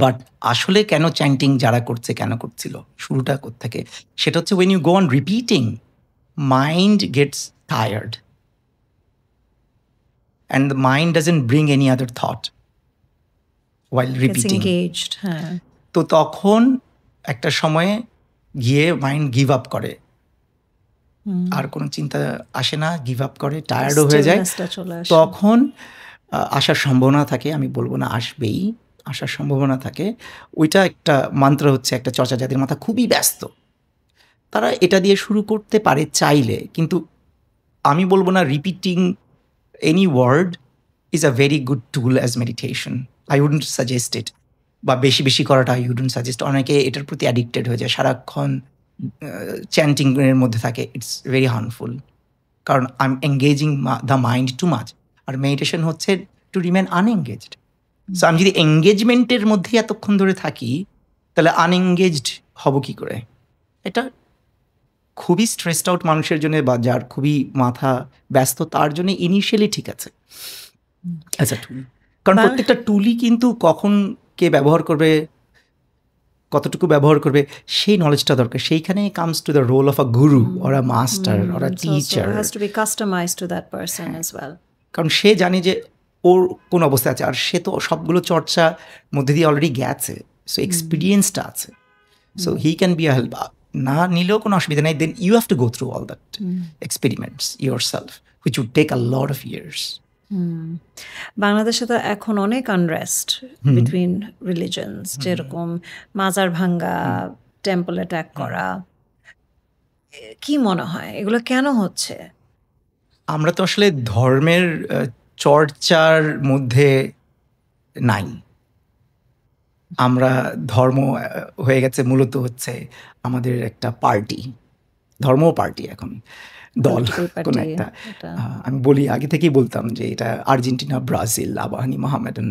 বাট আসলে কেন চ্যান্টিং যারা করছে কেন করছিল, শুরুটা কোত্থেকে, সেটা হচ্ছে when you go on repeating, mind gets tired and the mind doesn't bring any other thought while Gets repeating. engaged, হ্যাঁ। তো তখন একটা সময়ে গিয়ে মাইন্ড গিভ আপ করে, আর কোনো চিন্তা আসে না, গিভ আপ করে, টায়ার্ডও হয়ে যায়। Stillness-টা চলে আসে। তখন আসার সম্ভাবনা থাকে, আমি বলবো না আসবেই, আসার সম্ভাবনা থাকে। ওইটা একটা মন্ত্র হচ্ছে একটা চর্চা, যাদের মাথা খুবই ব্যস্ত তারা এটা দিয়ে শুরু করতে পারে চাইলে, কিন্তু আমি বলবো না repeating any word is a very good tool as meditation, I wouldn't suggest it. বা বেশি বেশি করাটা আই উডন্ট সাজেস্ট। অনেকে এটার প্রতি অ্যাডিক্টেড হয়ে যায়, সারাক্ষণ চ্যান্টিংয়ের মধ্যে থাকে, ইটস ভেরি হার্মফুল, কারণ I am engaging the mind too much. আর মেডিটেশন হচ্ছে টু রিমেন আনএঙ্গেজড। সো আমি যদি এঙ্গেজমেন্টের মধ্যে এতক্ষণ ধরে থাকি, তাহলে আনএঙ্গেজড হব কি করে? এটা খুবই স্ট্রেসড আউট মানুষের জন্য, বা যার খুবই মাথা ব্যস্ত তার জন্য ইনিশিয়ালি ঠিক আছে অ্যাজ আ টুল। কারণ প্রত্যেকটা টুলই কিন্তু কখন কে ব্যবহার করবে, কতটুকু ব্যবহার করবে, সেই নলেজটা দরকার। সেইখানে comes to the role of a guru or a master or a teacher. It has to be customized to that person as well. কারণ সে জানে যে ওর কোন অবস্থায় আছে, আর সে তো সবগুলো চর্চা মধ্যে দিয়ে অলরেডি গেছে, সো এক্সপিরিয়েন্সটা আছে, so he can be a help. না নিলেও কোনো অসুবিধা নেই, then you have to go through all that experiments yourself, which would take a lot of years. বাংলাদেশে তো এখন অনেক আনরেস্ট বিটুইন রিলিজনস, যেরকম মাজার ভাঙ্গা, টেম্পল অ্যাটাক করা। কি মনে হয় এগুলো কেন হচ্ছে? আমরা তো আসলে ধর্মের চর্চার মধ্যে নাই। আমরা ধর্ম হয়ে গেছে মূলত হচ্ছে আমাদের একটা পার্টি, ধর্ম পার্টি এখন, দল কোন একটা। আমি বলি, আগে থেকেই বলতাম যে এটা আর্জেন্টিনা, ব্রাজিল, আবাহনী, মোহামেডান,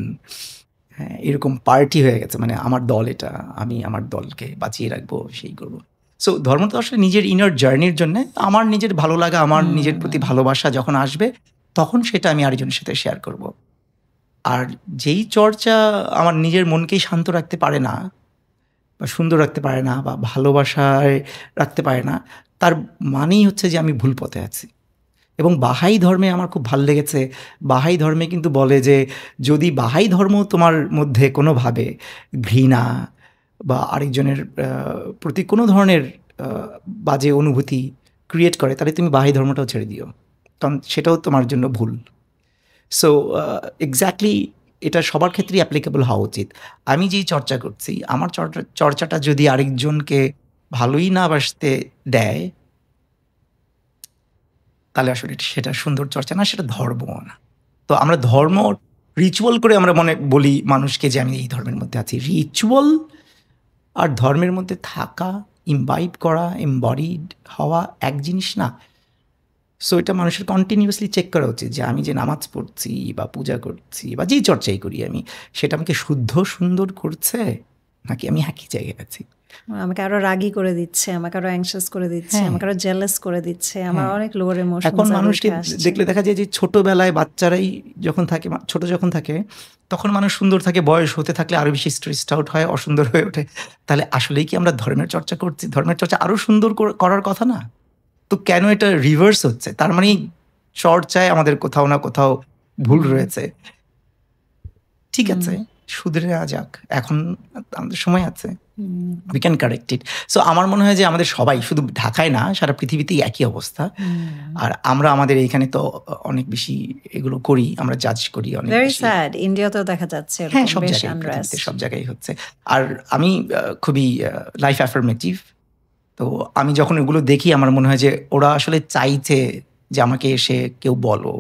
হ্যাঁ, এরকম পার্টি হয়ে গেছে। মানে আমার দল এটা, আমি আমার দলকে বাঁচিয়ে রাখবো, সেই করবো। সো ধর্ম তো আসলে নিজের ইনার জার্নির জন্য, আমার নিজের ভালো লাগা, আমার নিজের প্রতি ভালোবাসা যখন আসবে তখন সেটা আমি আরেকজনের সাথে শেয়ার করব। আর যেই চর্চা আমার নিজের মনকেই শান্ত রাখতে পারে না, বা সুন্দর রাখতে পারে না, বা ভালোবাসায় রাখতে পারে না, তার মানেই হচ্ছে যে আমি ভুল পথে আছি। এবং বাহাই ধর্মে আমার খুব ভালো লেগেছে, বাহাই ধর্মে কিন্তু বলে যে যদি বাহাই ধর্ম তোমার মধ্যে কোনোভাবে ঘৃণা বা আরেকজনের প্রতি কোনো ধরনের বাজে অনুভূতি ক্রিয়েট করে, তাহলে তুমি বাহাই ধর্মটাও ছেড়ে দিও, কারণ সেটাও তোমার জন্য ভুল। সো এক্স্যাক্টলি এটা সবার ক্ষেত্রেই অ্যাপ্লিকেবল হওয়া উচিত। আমি যেই চর্চা করছি, আমার চর্চাটা যদি আরেকজনকে ভালোই না বাসতে দেয়, তাহলে আসলে সেটা সুন্দর চর্চা না, সেটা ধর্মও না। তো আমরা ধর্ম রিচুয়াল করে আমরা মনে বলি মানুষকে যে আমি এই ধর্মের মধ্যে আছি। রিচুয়াল আর ধর্মের মধ্যে থাকা, ইমবাইব করা, এমবডিড হওয়া এক জিনিস না। সো এটা মানুষের কন্টিনিউয়াসলি চেক করা উচিত যে আমি যে নামাজ পড়ছি বা পূজা করছি বা যেই চর্চাই করি আমি, সেটা আমাকে শুদ্ধ সুন্দর করছে নাকি আমি একই জায়গায় আছি। আমাকে আরো রাগী করে দিচ্ছে, আমাকে আরো অ্যাংশাস করে দিচ্ছে, আমাকে আরো জেলাস করে দিচ্ছে, আমার অনেক লোয়ার ইমোশনস। এখন মানুষকে দেখলে দেখা যায় যে ছোটবেলায় বাচ্চারাই যখন থাকে, ছোট যখন থাকে, তখন মানুষ সুন্দর থাকে, বয়স হতে থাকলে আরো বেশি স্ট্রেসড আউট হয়, অসুন্দর হয়ে ওঠে। তাহলে আসলেই কি আমরা ধর্মের চর্চা করছি? ধর্মের চর্চা আরো সুন্দর করার কথা না? তো কেন এটা রিভার্স হচ্ছে? তার মানে চর্চায় আমাদের কোথাও না কোথাও ভুল রয়েছে। ঠিক আছে, শুধরে যাক, এখন আমাদের সময় আছে, we can correct it. So আমার মনে হয় যে আমাদের সবাই, শুধু ঢাকায় না, সারা পৃথিবীতেই একই অবস্থা। আর আমরা আমাদের এইখানে তো অনেক বেশি এগুলো করি, আমরা জাজ করি অনেক বেশি। ইন্ডিয়াতেও দেখা যাচ্ছে, হ্যাঁ, সব জায়গায়, সব জায়গায় হচ্ছে। আর আমি খুবই লাইফ অ্যাফার্মেটিভ, তো আমি যখন এগুলো দেখি আমার মনে হয় যে ওরা আসলে চাইছে যে আমাকে এসে কেউ বলো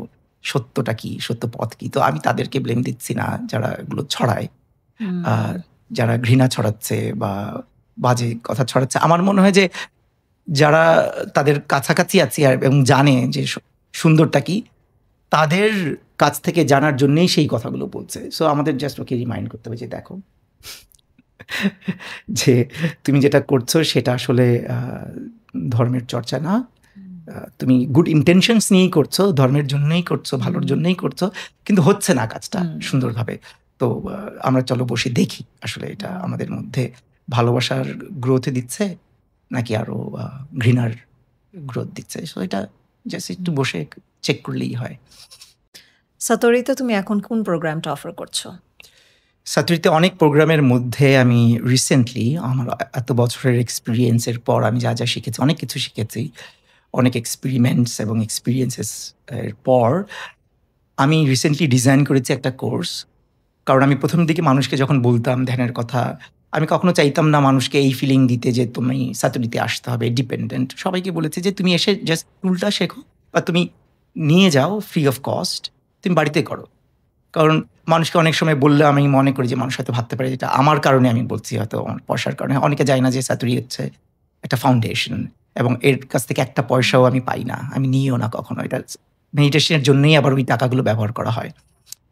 সত্যটা কি, সত্য পথ কি। তো আমি তাদেরকে ব্লেম দিচ্ছি না যারা এগুলো ছড়ায়, যারা ঘৃণা ছড়াচ্ছে বা বাজে কথা ছড়াচ্ছে। আমার মনে হয় যে যারা তাদের কাছাকাছি আছে এবং জানে যে সুন্দরটা কি, তাদের কাছ থেকে জানার জন্যই সেই কথাগুলো বলছে। সো আমাদের জাস্ট ওকে রিমাইন্ড করতে হবে যে দেখো, যে তুমি যেটা করছো সেটা আসলে ধর্মের চর্চা না, তুমি গুড ইন্টেনশনস নিয়েই করছো, ধর্মের জন্যই করছো, ভালোর জন্যই করছো, কিন্তু হচ্ছে না কাজটা সুন্দরভাবে। তো আমরা চলো বসে দেখি আসলে এটা আমাদের মধ্যে ভালোবাসার গ্রোথ দিচ্ছে নাকি আরো ঘৃণার গ্রোথ দিচ্ছে। সো এটা জাস্ট একটু বসে চেক করলেই হয়। সাতোরিতে তুমি এখন কোন প্রোগ্রামটা অফার করছো? সাতোরিতে অনেক প্রোগ্রামের মধ্যে আমি রিসেন্টলি আমার এত বছরের এক্সপিরিয়েন্সের পর আমি যা যা শিখেছি, অনেক কিছু শিখেছি, অনেক এক্সপেরিমেন্টস এবং এক্সপিরিয়েন্সেস এর পর আমি রিসেন্টলি ডিজাইন করেছি একটা কোর্স। কারণ আমি প্রথম দিকে মানুষকে যখন বলতাম ধ্যানের কথা, আমি কখনো চাইতাম না মানুষকে এই ফিলিং দিতে যে তুমি সাতোরিতে আসতে হবে ডিপেন্ডেন্ট। সবাইকে বলেছে যে তুমি এসে জাস্ট টুলটা শেখো বা তুমি নিয়ে যাও ফ্রি অফ কস্ট, তুমি বাড়িতে করো। কারণ মানুষকে অনেক সময় বললে আমি মনে করি যে মানুষ হয়তো ভাবতে পারে যেটা আমার কারণে আমি বলছি, হয়তো আমার পয়সার কারণে। অনেকে যায় না যে সাতোরি হচ্ছে একটা ফাউন্ডেশন এবং এর কাছ থেকে একটা পয়সাও আমি পাই না, আমি নিয়েও না কখনো। এটা মেডিটেশনের জন্যই আবার ওই টাকাগুলো ব্যবহার করা হয়।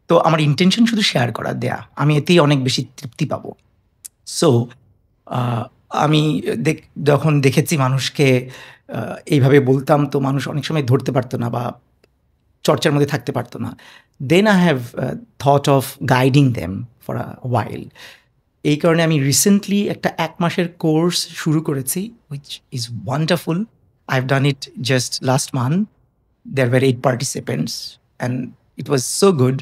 তো আমার ইন্টেনশন শুধু শেয়ার করা, দেয়া, আমি এতেই অনেক বেশি তৃপ্তি পাবো। সো আমি যখন দেখেছি মানুষকে এইভাবে বলতাম, তো মানুষ অনেক সময় ধরতে পারতো না বা চর্চার মধ্যে থাকতে পারতো না। Then I have thought of guiding them for a while. এই কারণে আমি রিসেন্টলি একটা 1 মাসের কোর্স শুরু করেছি, which is wonderful. I have done it just last month. There were 8 participants and it was so good,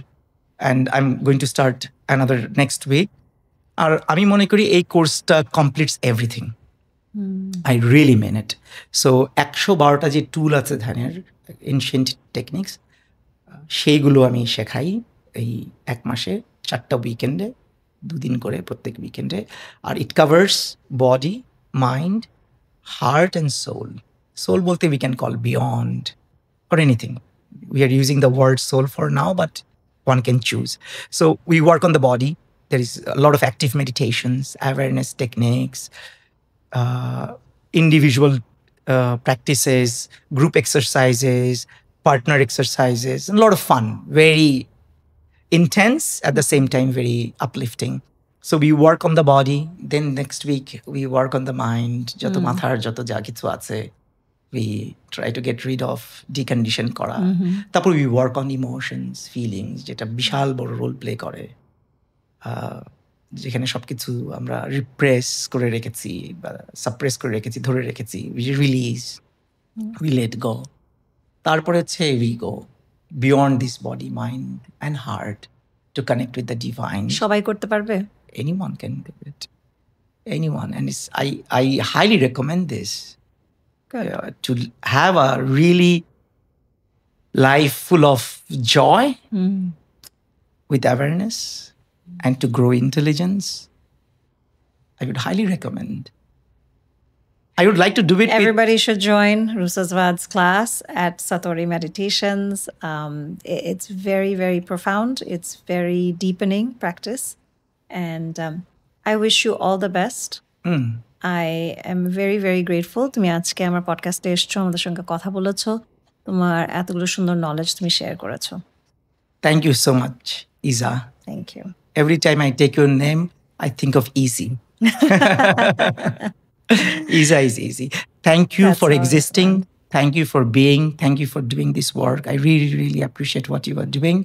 and I'm going to start another next week. আর আমি মনে করি এই কোর্সটা completes everything. I really mean it. So 112টা যে tool আছে ধ্যানের, এনশিয়েন্ট টেকনিক্স, সেইগুলো আমি শেখাই এই 1 মাসে 4টা উইকেন্ডে, 2 দিন করে প্রত্যেক উইকেন্ডে। আর it covers body, mind, heart and soul. Soul বলতে we can call beyond or anything. We are using the word soul for now, but one can choose. So we work on the body. There is a lot of active meditations, awareness techniques, individual practices, group exercises, partner exercises, and a lot of fun, very intense, at the same time very uplifting. So we work on the body, then next week we work on the mind, joto mathar joto ja kichu ache, we try to get rid of, decondition kora. তারপর we work on emotions, feelings, যেটা বিশাল বড় role play করে, যেখানে সবকিছু আমরা repress করে রেখেছি বা সাপ্রেস করে রেখেছি, ধরে রেখেছি, we release, we let go. তারপরে হচ্ছে we go beyond this body, mind and heart to connect with the divine. সবাই করতে পারবে? Anyone can do it, anyone. And I highly recommend this. To have a really life full of joy with awareness and to grow intelligence. I would highly recommend. I would like to do it. Everybody should join Rusazvad's class at Satori Meditations. It's very, very profound. It's very deepening practice. And I wish you all the best. I am very, very grateful. তুমি আজকে আমার পডকাস্টে এসছো, আমাদের সঙ্গে কথা বলেছো, তোমার এতগুলো সুন্দর নলেজ তুমি শেয়ার করেছো। Thank you so much, Iza. Thank you. Every time I take your name, I think of easy. Iza is easy. Thank you for existing. Thank you for being. Thank you for doing this work. I really, really appreciate what you are doing.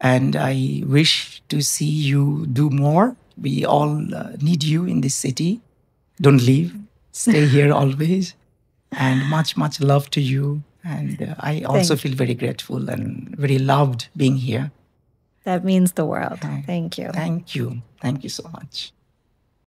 And I wish to see you do more. We all need you in this city. Don't leave. Stay here always. And much, much love to you. And I also feel very grateful and very loved being here. That means the world. Thank you. Thank you. Thank you so much.